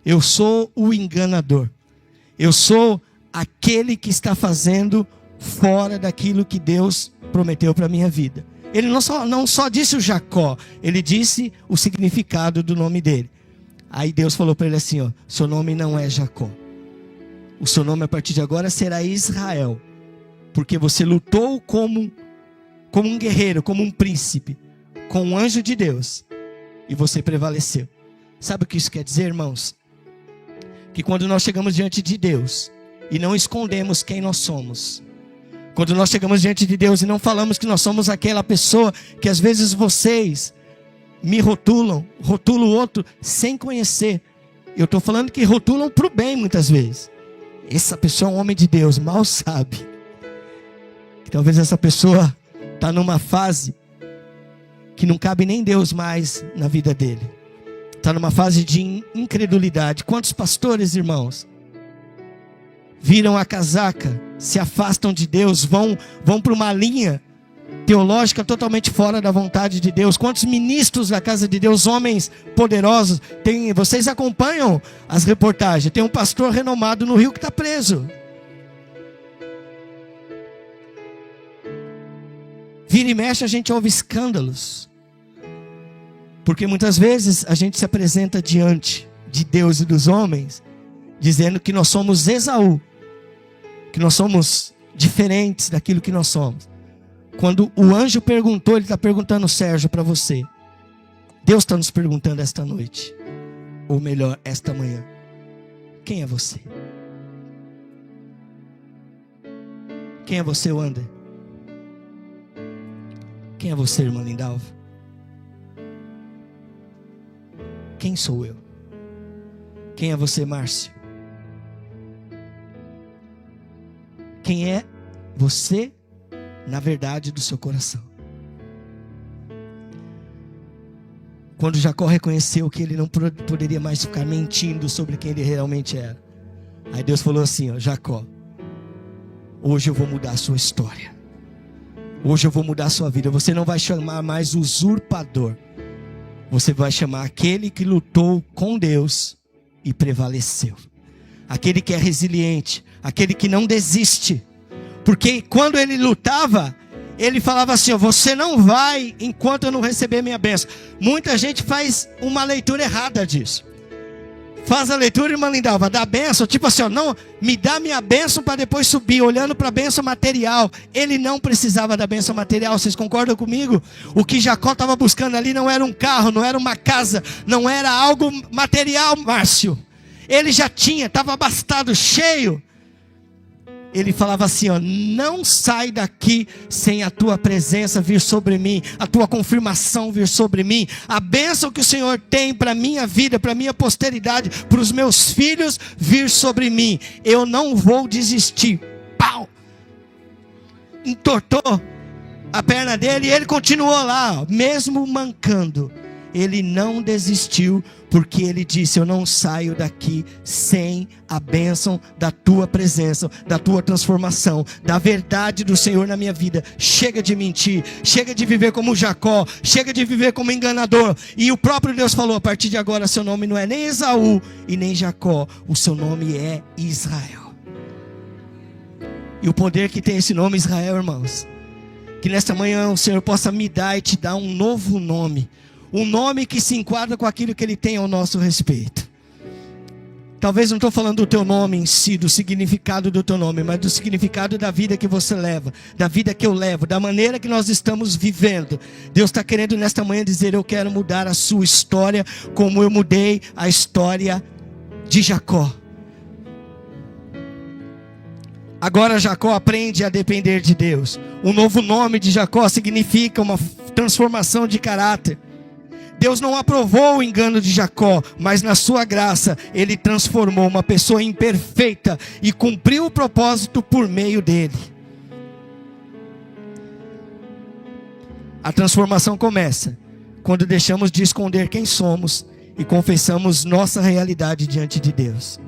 eu sou o enganador, eu sou aquele que está fazendo fora daquilo que Deus prometeu para a minha vida. Ele não só disse o Jacó, ele disse o significado do nome dele. Aí Deus falou para ele assim, ó, seu nome não é Jacó. O seu nome a partir de agora será Israel. Porque você lutou como um guerreiro, como um príncipe, com um anjo de Deus. E você prevaleceu. Sabe o que isso quer dizer, irmãos? Que quando nós chegamos diante de Deus e não escondemos quem nós somos, quando nós chegamos diante de Deus e não falamos que nós somos aquela pessoa que às vezes vocês me rotulam o outro sem conhecer. Eu estou falando que rotulam para o bem muitas vezes. Essa pessoa é um homem de Deus, mal sabe que talvez essa pessoa está numa fase que não cabe nem Deus mais na vida dele. Está numa fase de incredulidade. Quantos pastores, irmãos, viram a casaca, se afastam de Deus, vão para uma linha teológica totalmente fora da vontade de Deus? Quantos ministros da casa de Deus, homens poderosos, vocês acompanham as reportagens? Tem um pastor renomado no Rio que está preso. Vira e mexe a gente ouve escândalos. Porque muitas vezes a gente se apresenta diante de Deus e dos homens, dizendo que nós somos Esaú, que nós somos diferentes daquilo que nós somos. Quando o anjo perguntou, ele está perguntando, Sérgio, para você. Deus está nos perguntando esta noite, ou melhor, esta manhã. Quem é você? Quem é você, Wander? Quem é você, irmã Lindalva? Quem sou eu? Quem é você, Márcio? Quem é você, na verdade, do seu coração? Quando Jacó reconheceu que ele não poderia mais ficar mentindo sobre quem ele realmente era, aí Deus falou assim, ó, Jacó, hoje eu vou mudar a sua história. Hoje eu vou mudar a sua vida. Você não vai chamar mais usurpador. Você vai chamar aquele que lutou com Deus e prevaleceu. Aquele que é resiliente, aquele que não desiste. Porque quando ele lutava, ele falava assim, ó, você não vai enquanto eu não receber minha bênção. Muita gente faz uma leitura errada disso. Faz a leitura, irmã Lindalva, da bênção, tipo assim, ó, não, me dá minha bênção para depois subir, olhando para a bênção material. Ele não precisava da bênção material, vocês concordam comigo? O que Jacó estava buscando ali não era um carro, não era uma casa, não era algo material, Márcio. Ele já tinha, estava abastado, cheio. Ele falava assim, ó, não sai daqui sem a tua presença vir sobre mim, a tua confirmação vir sobre mim, a bênção que o Senhor tem para a minha vida, para a minha posteridade, para os meus filhos vir sobre mim. Eu não vou desistir. Pau! Entortou a perna dele e ele continuou lá, ó, mesmo mancando. Ele não desistiu, porque ele disse, eu não saio daqui sem a bênção da tua presença, da tua transformação, da verdade do Senhor na minha vida. Chega de mentir, chega de viver como Jacó, chega de viver como enganador. E o próprio Deus falou, a partir de agora seu nome não é nem Esaú e nem Jacó, o seu nome é Israel. E o poder que tem esse nome Israel, irmãos, que nesta manhã o Senhor possa me dar e te dar um novo nome. Um nome que se enquadra com aquilo que Ele tem ao nosso respeito. Talvez não estou falando do teu nome em si, do significado do teu nome, mas do significado da vida que você leva, da vida que eu levo, da maneira que nós estamos vivendo. Deus está querendo nesta manhã dizer, eu quero mudar a sua história, como eu mudei a história de Jacó. Agora Jacó aprende a depender de Deus. O novo nome de Jacó significa uma transformação de caráter. Deus não aprovou o engano de Jacó, mas na sua graça, Ele transformou uma pessoa imperfeita e cumpriu o propósito por meio dele. A transformação começa quando deixamos de esconder quem somos e confessamos nossa realidade diante de Deus.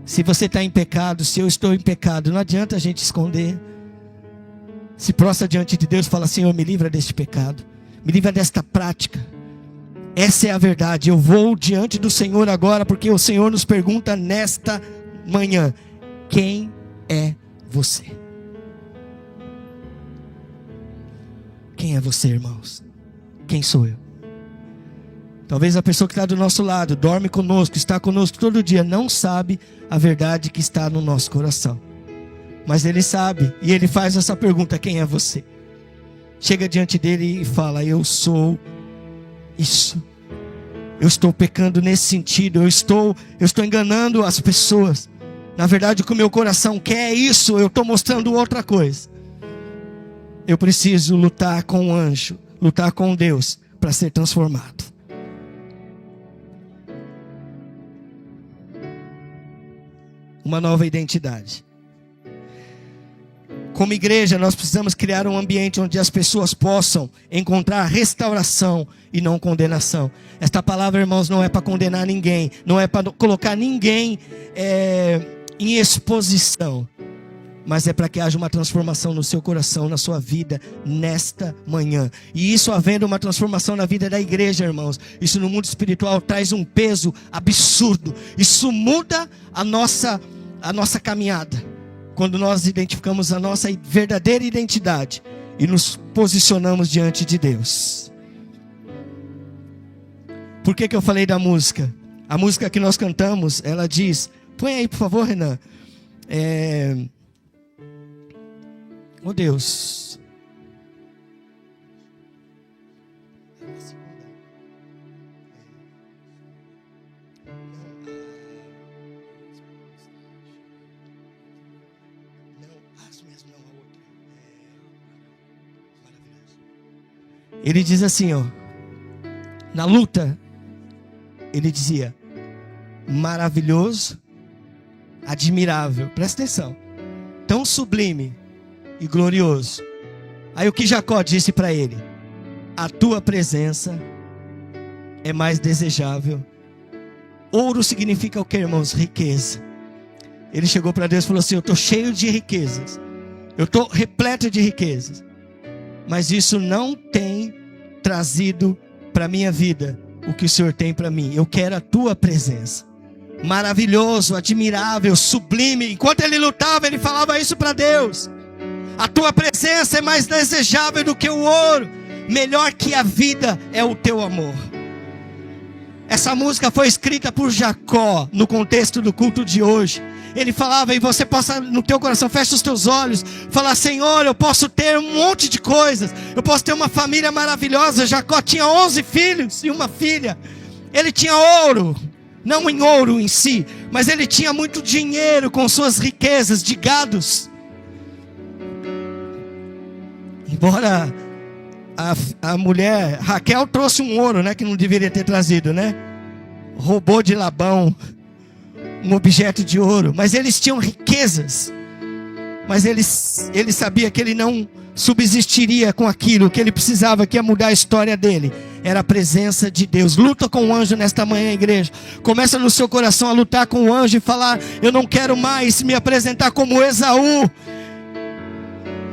Se você está em pecado, se eu estou em pecado, não adianta a gente esconder. Se prostra diante de Deus e fala, Senhor, me livra deste pecado, me livra desta prática. Essa é a verdade. Eu vou diante do Senhor agora, porque o Senhor nos pergunta nesta manhã, quem é você? Quem é você, irmãos? Quem sou eu? Talvez a pessoa que está do nosso lado, dorme conosco, está conosco todo dia, não sabe a verdade que está no nosso coração. Mas ele sabe, e ele faz essa pergunta: quem é você? Chega diante dele e fala: eu sou isso. Eu estou pecando nesse sentido, eu estou enganando as pessoas. Na verdade, o que o meu coração quer é isso, eu estou mostrando outra coisa. Eu preciso lutar com o anjo, lutar com Deus, para ser transformado. Uma nova identidade. Como igreja, nós precisamos criar um ambiente onde as pessoas possam encontrar restauração e não condenação. Esta palavra, irmãos, não é para condenar ninguém, não é para colocar ninguém em exposição, mas é para que haja uma transformação no seu coração, na sua vida, nesta manhã. E isso, havendo uma transformação na vida da igreja, irmãos, isso no mundo espiritual traz um peso absurdo. Isso muda a nossa caminhada, quando nós identificamos a nossa verdadeira identidade e nos posicionamos diante de Deus. Por que eu falei da música? A música que nós cantamos, ela diz... Põe aí, por favor, Renan. Oh Deus. Ele diz assim, ó. Na luta, ele dizia: maravilhoso, admirável, presta atenção, tão sublime e glorioso. Aí o que Jacó disse para ele: a tua presença é mais desejável. Ouro significa o que, irmãos? Riqueza. Ele chegou para Deus e falou assim: eu estou cheio de riquezas, eu estou repleto de riquezas, mas isso não tem trazido para a minha vida o que o Senhor tem para mim. Eu quero a tua presença. Maravilhoso, admirável, sublime. Enquanto ele lutava, ele falava isso para Deus: a tua presença é mais desejável do que o ouro, melhor que a vida é o teu amor. Essa música foi escrita por Jacó no contexto do culto de hoje. Ele falava, e você possa no teu coração, fecha os teus olhos, falar: Senhor, eu posso ter um monte de coisas, eu posso ter uma família maravilhosa. Jacó tinha 11 filhos e uma filha. Ele tinha ouro, não em ouro em si, mas ele tinha muito dinheiro com suas riquezas de gados. Embora a mulher, Raquel, trouxe um ouro, né, que não deveria ter trazido, né? Roubou de Labão um objeto de ouro. Mas eles tinham riquezas. Mas ele sabia que ele não subsistiria com aquilo. O que ele precisava, que ia mudar a história dele, era a presença de Deus. Luta com o anjo nesta manhã, igreja. Começa no seu coração a lutar com o anjo e falar: eu não quero mais me apresentar como Esaú.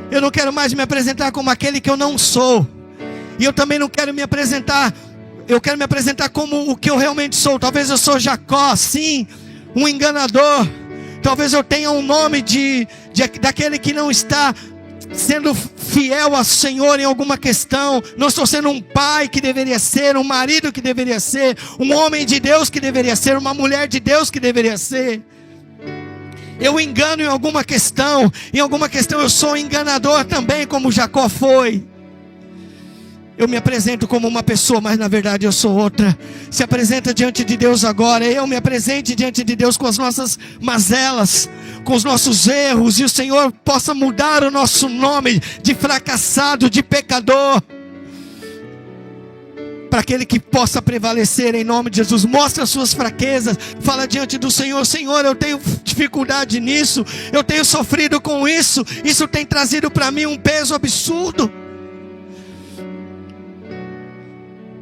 Eu não quero mais me apresentar como aquele que eu não sou. E eu também não quero me apresentar. Eu quero me apresentar como o que eu realmente sou. Talvez eu sou Jacó, sim, um enganador. Talvez eu tenha um nome daquele que não está sendo fiel ao Senhor em alguma questão. Não estou sendo um pai que deveria ser, um marido que deveria ser, um homem de Deus que deveria ser, uma mulher de Deus que deveria ser. Eu engano em alguma questão eu sou enganador também, como Jacó foi. Eu me apresento como uma pessoa, mas na verdade eu sou outra. Se apresenta diante de Deus agora. Eu me apresente diante de Deus com as nossas mazelas, com os nossos erros, e o Senhor possa mudar o nosso nome de fracassado, de pecador, para aquele que possa prevalecer em nome de Jesus. Mostra as suas fraquezas, fala diante do Senhor: Senhor, eu tenho dificuldade nisso, eu tenho sofrido com isso, isso tem trazido para mim um peso absurdo.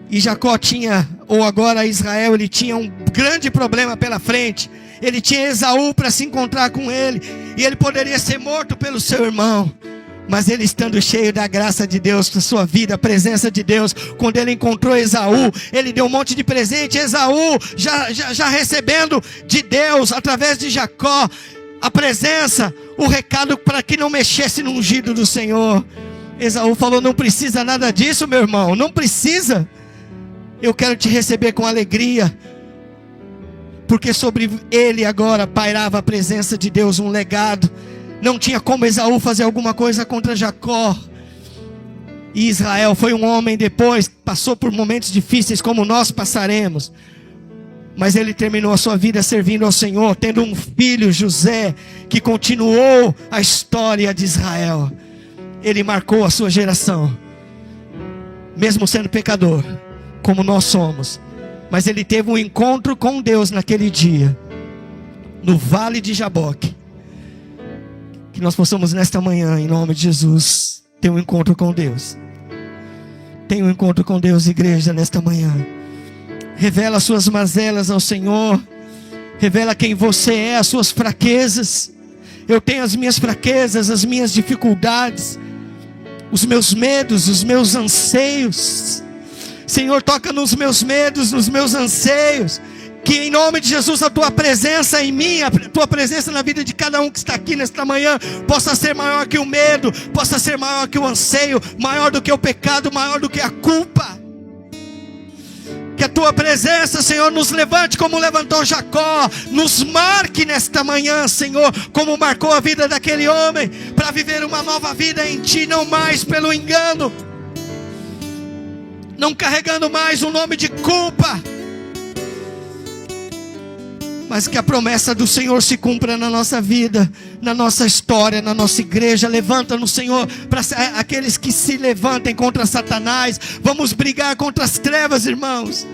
E Jacó tinha, ou agora Israel, ele tinha um grande problema pela frente. Ele tinha Esaú para se encontrar com ele, e ele poderia ser morto pelo seu irmão. Mas ele, estando cheio da graça de Deus na sua vida, a presença de Deus, quando ele encontrou Esaú, ele deu um monte de presente. Esaú já recebendo de Deus, através de Jacó, a presença, o recado para que não mexesse no ungido do Senhor. Esaú falou: não precisa nada disso, meu irmão, não precisa. Eu quero te receber com alegria, porque sobre ele agora pairava a presença de Deus, um legado. Não tinha como Esaú fazer alguma coisa contra Jacó. E Israel foi um homem depois, passou por momentos difíceis como nós passaremos, mas ele terminou a sua vida servindo ao Senhor, tendo um filho, José, que continuou a história de Israel. Ele marcou a sua geração, mesmo sendo pecador, como nós somos. Mas ele teve um encontro com Deus naquele dia, no vale de Jaboque. Que nós possamos nesta manhã, em nome de Jesus, ter um encontro com Deus. Tenha um encontro com Deus, igreja, nesta manhã. Revela as suas mazelas ao Senhor. Revela quem você é, as suas fraquezas. Eu tenho as minhas fraquezas, as minhas dificuldades, os meus medos, os meus anseios. Senhor, toca nos meus medos, nos meus anseios. Que em nome de Jesus a tua presença em mim, a tua presença na vida de cada um que está aqui nesta manhã, possa ser maior que o medo, possa ser maior que o anseio, maior do que o pecado, maior do que a culpa. Que a tua presença, Senhor, nos levante como levantou Jacó, nos marque nesta manhã, Senhor, como marcou a vida daquele homem, para viver uma nova vida em ti, não mais pelo engano, não carregando mais um nome de culpa, mas que a promessa do Senhor se cumpra na nossa vida, na nossa história, na nossa igreja. Levanta-nos, Senhor, para aqueles que se levantem contra Satanás. Vamos brigar contra as trevas, irmãos.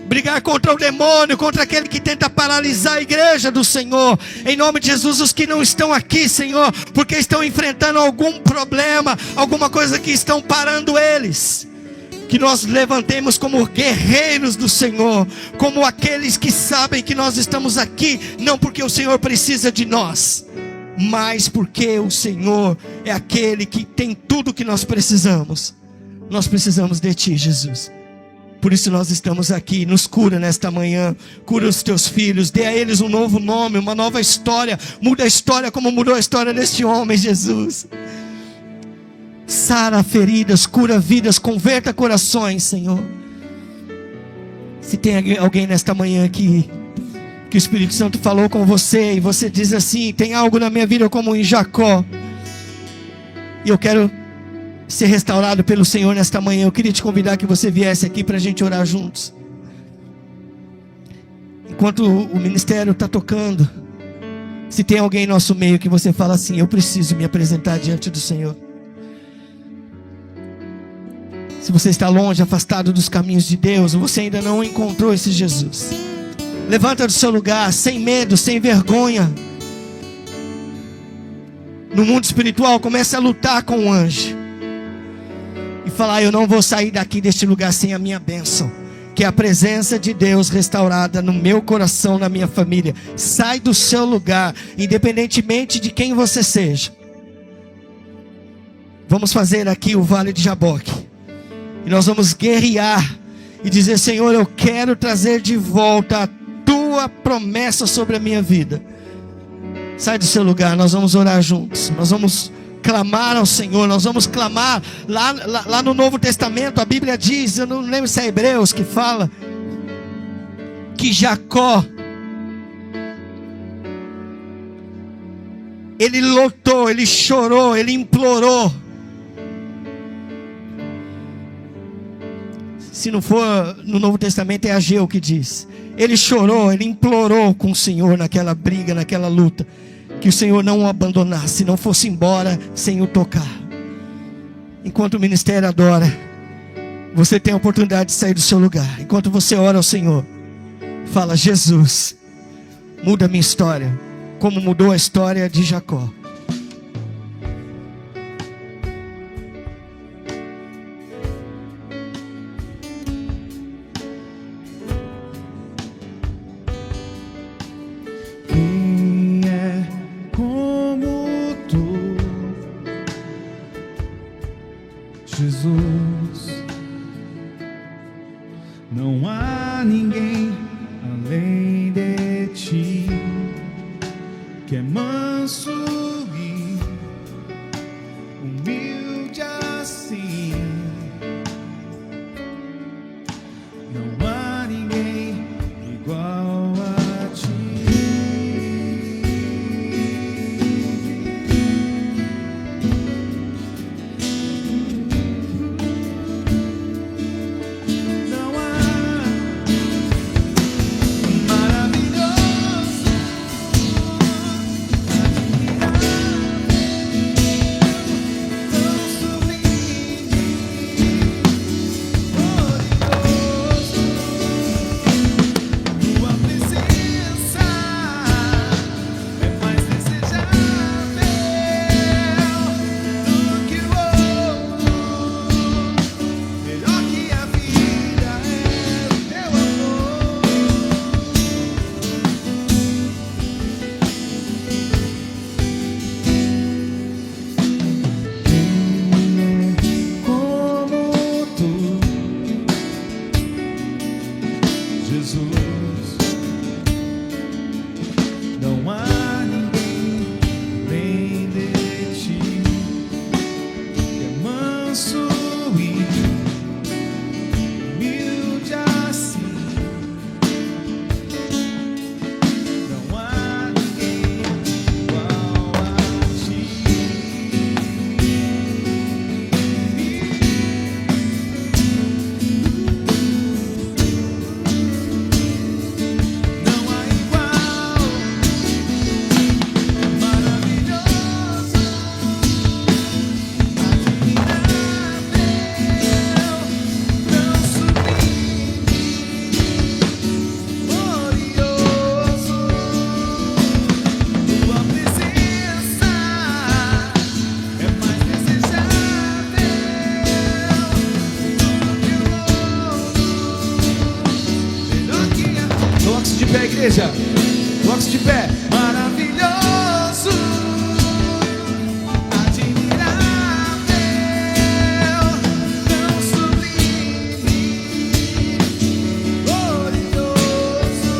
Brigar contra o demônio, contra aquele que tenta paralisar a igreja do Senhor. Em nome de Jesus, os que não estão aqui, Senhor, porque estão enfrentando algum problema, alguma coisa que estão parando eles, que nós levantemos como guerreiros do Senhor, como aqueles que sabem que nós estamos aqui, não porque o Senhor precisa de nós, mas porque o Senhor é aquele que tem tudo que nós precisamos. Nós precisamos de Ti, Jesus. Por isso nós estamos aqui. Nos cura nesta manhã, cura os Teus filhos, dê a eles um novo nome, uma nova história. Muda a história como mudou a história deste homem, Jesus. Sara feridas, cura vidas, converta corações, Senhor. Se tem alguém nesta manhã aqui, que o Espírito Santo falou com você, e você diz assim: tem algo na minha vida como em Jacó, e eu quero ser restaurado pelo Senhor nesta manhã, eu queria te convidar que você viesse aqui para a gente orar juntos. Enquanto o ministério está tocando, se tem alguém em nosso meio que você fala assim: eu preciso me apresentar diante do Senhor. Se você está longe, afastado dos caminhos de Deus, ou você ainda não encontrou esse Jesus, levanta do seu lugar, sem medo, sem vergonha. No mundo espiritual, comece a lutar com o anjo e falar: eu não vou sair daqui deste lugar sem a minha bênção, que é a presença de Deus restaurada no meu coração, na minha família. Sai do seu lugar, independentemente de quem você seja. Vamos fazer aqui o Vale de Jaboque. E nós vamos guerrear e dizer: Senhor, eu quero trazer de volta a Tua promessa sobre a minha vida. Sai do seu lugar, nós vamos orar juntos. Nós vamos clamar ao Senhor. Nós vamos clamar lá no Novo Testamento. A Bíblia diz, eu não lembro se é Hebreus que fala, que Jacó, ele lutou, ele chorou, ele implorou. Se não for no Novo Testamento, é Ageu que diz. Ele chorou, ele implorou com o Senhor naquela briga, naquela luta, que o Senhor não o abandonasse, não fosse embora sem o tocar. Enquanto o ministério adora, você tem a oportunidade de sair do seu lugar. Enquanto você ora ao Senhor, fala: Jesus, muda a minha história, como mudou a história de Jacó. Jesus, não há ninguém além de Ti, que é manso e humilde. Jesus. Não há ninguém além de ti, que é manso e humilde assim. Não há ninguém igual a ti. Não há igual, maravilhoso, admirável, tão sublime, glorioso. Tua presença é mais desejável do que o ouro, melhor que a... Coloque-se de pé, igreja. Coloque-se de pé. Maravilhoso, admirável, tão sublime, glorioso.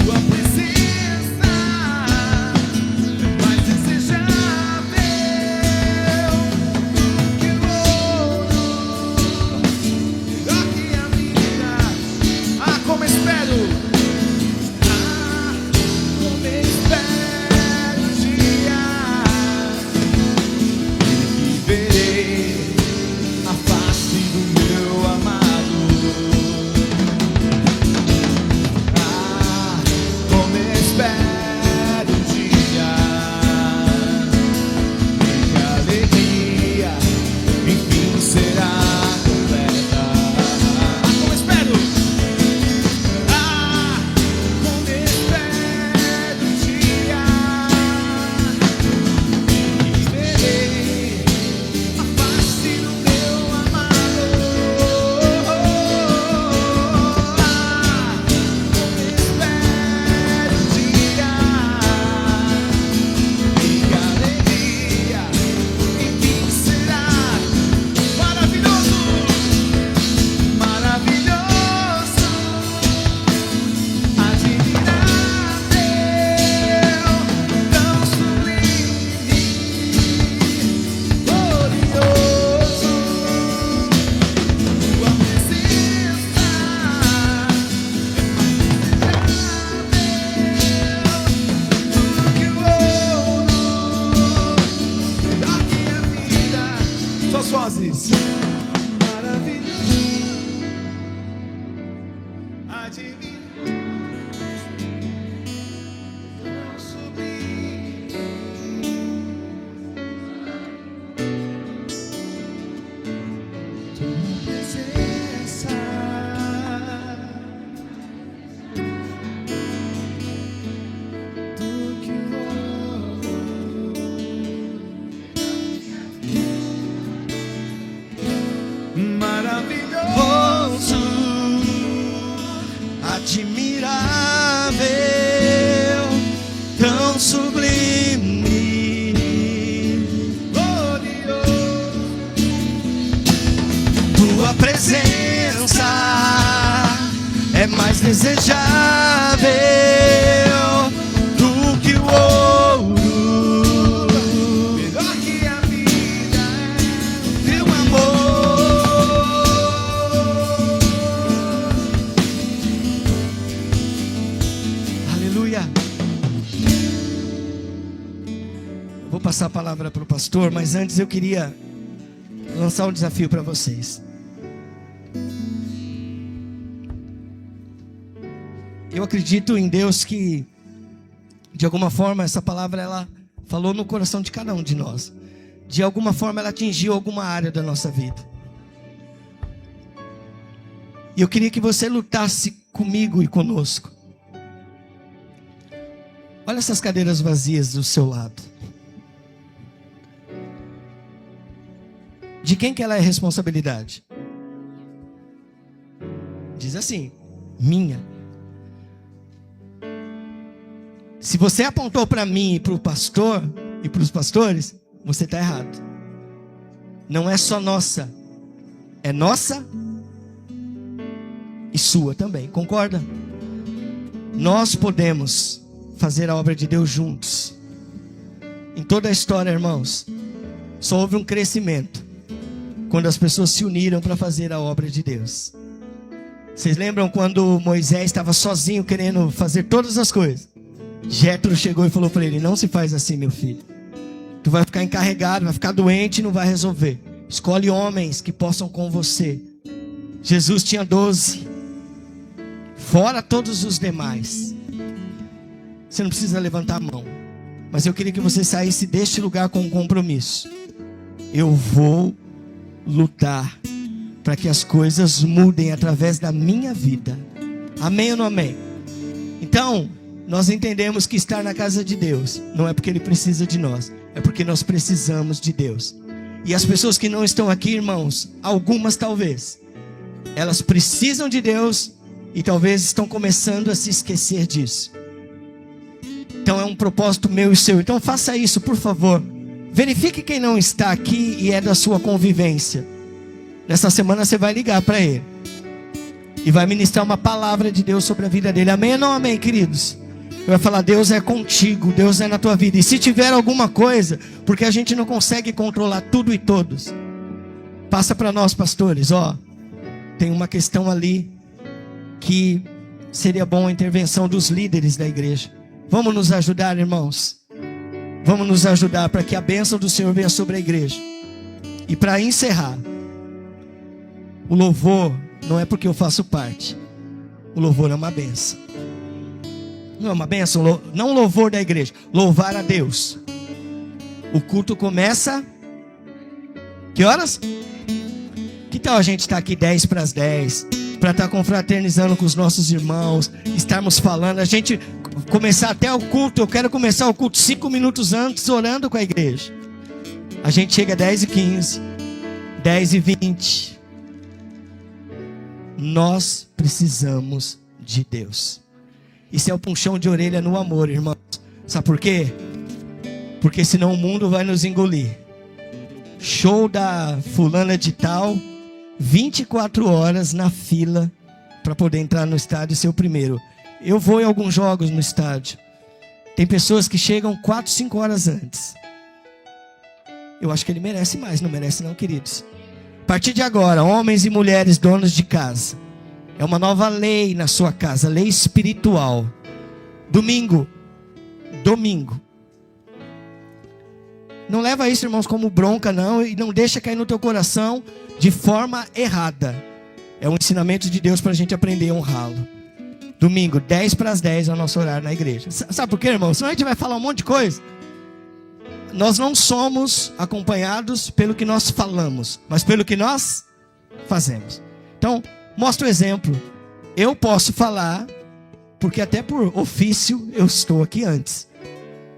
Tua presença é mais desejável que o ouro, melhor que a vida. Ah, como espero! Ah, como espero o dia em que verei a face do meu amado. Ah, como espero o dia em que a alegria enfim será completa. Ah, como espero! Ah, como espero o dia em que verei a face do meu amado. Ah, como espero o dia em que a alegria enfim será maravilhoso, maravilhoso, admirável, tão sublime, glorioso. Tua presença é mais desejável do que o ouro, melhor que a vida. Suas vozes. Maravilhoso, admirável, sublime, tua presença do que o ouro, maravilhoso, Admirável, tão sublime, glorioso. tua presença é mais desejável do que o ouro, Melhor que a vida é teu amor. Aleluia. Eu vou passar a palavra para o pastor, mas antes eu queria lançar um desafio para vocês. Eu acredito em Deus que, de alguma forma, essa palavra ela falou no coração de cada um de nós. De alguma forma ela atingiu alguma área da nossa vida. E eu queria que você lutasse comigo e conosco. Olha essas cadeiras vazias do seu lado. De quem que ela é responsabilidade? Diz assim: minha. Se você apontou para mim e para o pastor e para os pastores, você está errado. Não é só nossa, é nossa e sua também, concorda? Nós podemos fazer a obra de Deus juntos. Em toda a história, irmãos, só houve um crescimento quando as pessoas se uniram para fazer a obra de Deus. Vocês lembram quando Moisés estava sozinho querendo fazer todas as coisas? Jétro chegou e falou para ele: não se faz assim, meu filho. Tu vai ficar encarregado, vai ficar doente e não vai resolver. Escolhe homens que possam com você. Jesus tinha 12, fora todos os demais. Você não precisa levantar a mão, mas eu queria que você saísse deste lugar com um compromisso. Eu vou lutar para que as coisas mudem através da minha vida. Amém ou não amém? Então, nós entendemos que estar na casa de Deus não é porque Ele precisa de nós, é porque nós precisamos de Deus. E as pessoas que não estão aqui, irmãos, algumas talvez, elas precisam de Deus e talvez estão começando a se esquecer disso. Então é um propósito meu e seu. Então faça isso, por favor. Verifique quem não está aqui e é da sua convivência. Nessa semana você vai ligar para ele e vai ministrar uma palavra de Deus sobre a vida dele. Amém ou não amém, queridos? Vai falar: Deus é contigo, Deus é na tua vida. E se tiver alguma coisa, porque a gente não consegue controlar tudo e todos, passa para nós, pastores. Tem uma questão ali que seria bom a intervenção dos líderes da igreja. Vamos nos ajudar, irmãos. Vamos nos ajudar para que a bênção do Senhor venha sobre a igreja. E para encerrar, o louvor não é porque eu faço parte. O louvor é uma bênção. Não é uma bênção, não o louvor da igreja. Louvar a Deus. O culto começa... Que horas? Que tal a gente estar aqui 10 para as 10? Para estar confraternizando com os nossos irmãos. Estarmos falando. A gente começar até o culto. Eu quero começar o culto 5 minutos antes, orando com a igreja. A gente chega 10h15, 10h20. Nós precisamos de Deus. Isso é o puxão de orelha no amor, irmãos. Sabe por quê? Porque senão o mundo vai nos engolir. Show da fulana de tal, 24 horas na fila para poder entrar no estádio e ser o primeiro. Eu vou em alguns jogos no estádio. Tem pessoas que chegam 4, 5 horas antes. Eu acho que ele merece mais, não merece não, queridos? A partir de agora, homens e mulheres donos de casa, é uma nova lei na sua casa, lei espiritual. Domingo. Não leva isso, irmãos, como bronca, não. E não deixa cair no teu coração de forma errada. É um ensinamento de Deus para a gente aprender a honrá-lo. Domingo, 10 para as 10 é o nosso horário na igreja. Sabe por quê, irmão? Senão a gente vai falar um monte de coisa. Nós não somos acompanhados pelo que nós falamos, mas pelo que nós fazemos. Então, mostra o exemplo. Eu posso falar, porque até por ofício eu estou aqui antes.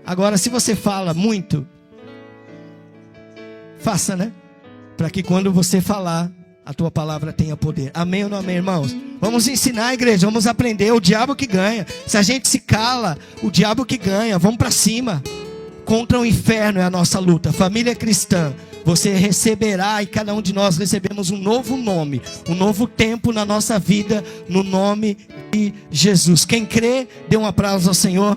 Agora, se você fala muito, faça, né? Para que quando você falar, a tua palavra tenha poder. Amém ou não amém, irmãos? Vamos ensinar a igreja, vamos aprender. O diabo que ganha. Se a gente se cala, o diabo que ganha. Vamos para cima. Contra o inferno é a nossa luta. Família cristã, você receberá, e cada um de nós recebemos um novo nome, um novo tempo na nossa vida, no nome de Jesus. Quem crê, dê um aplauso ao Senhor.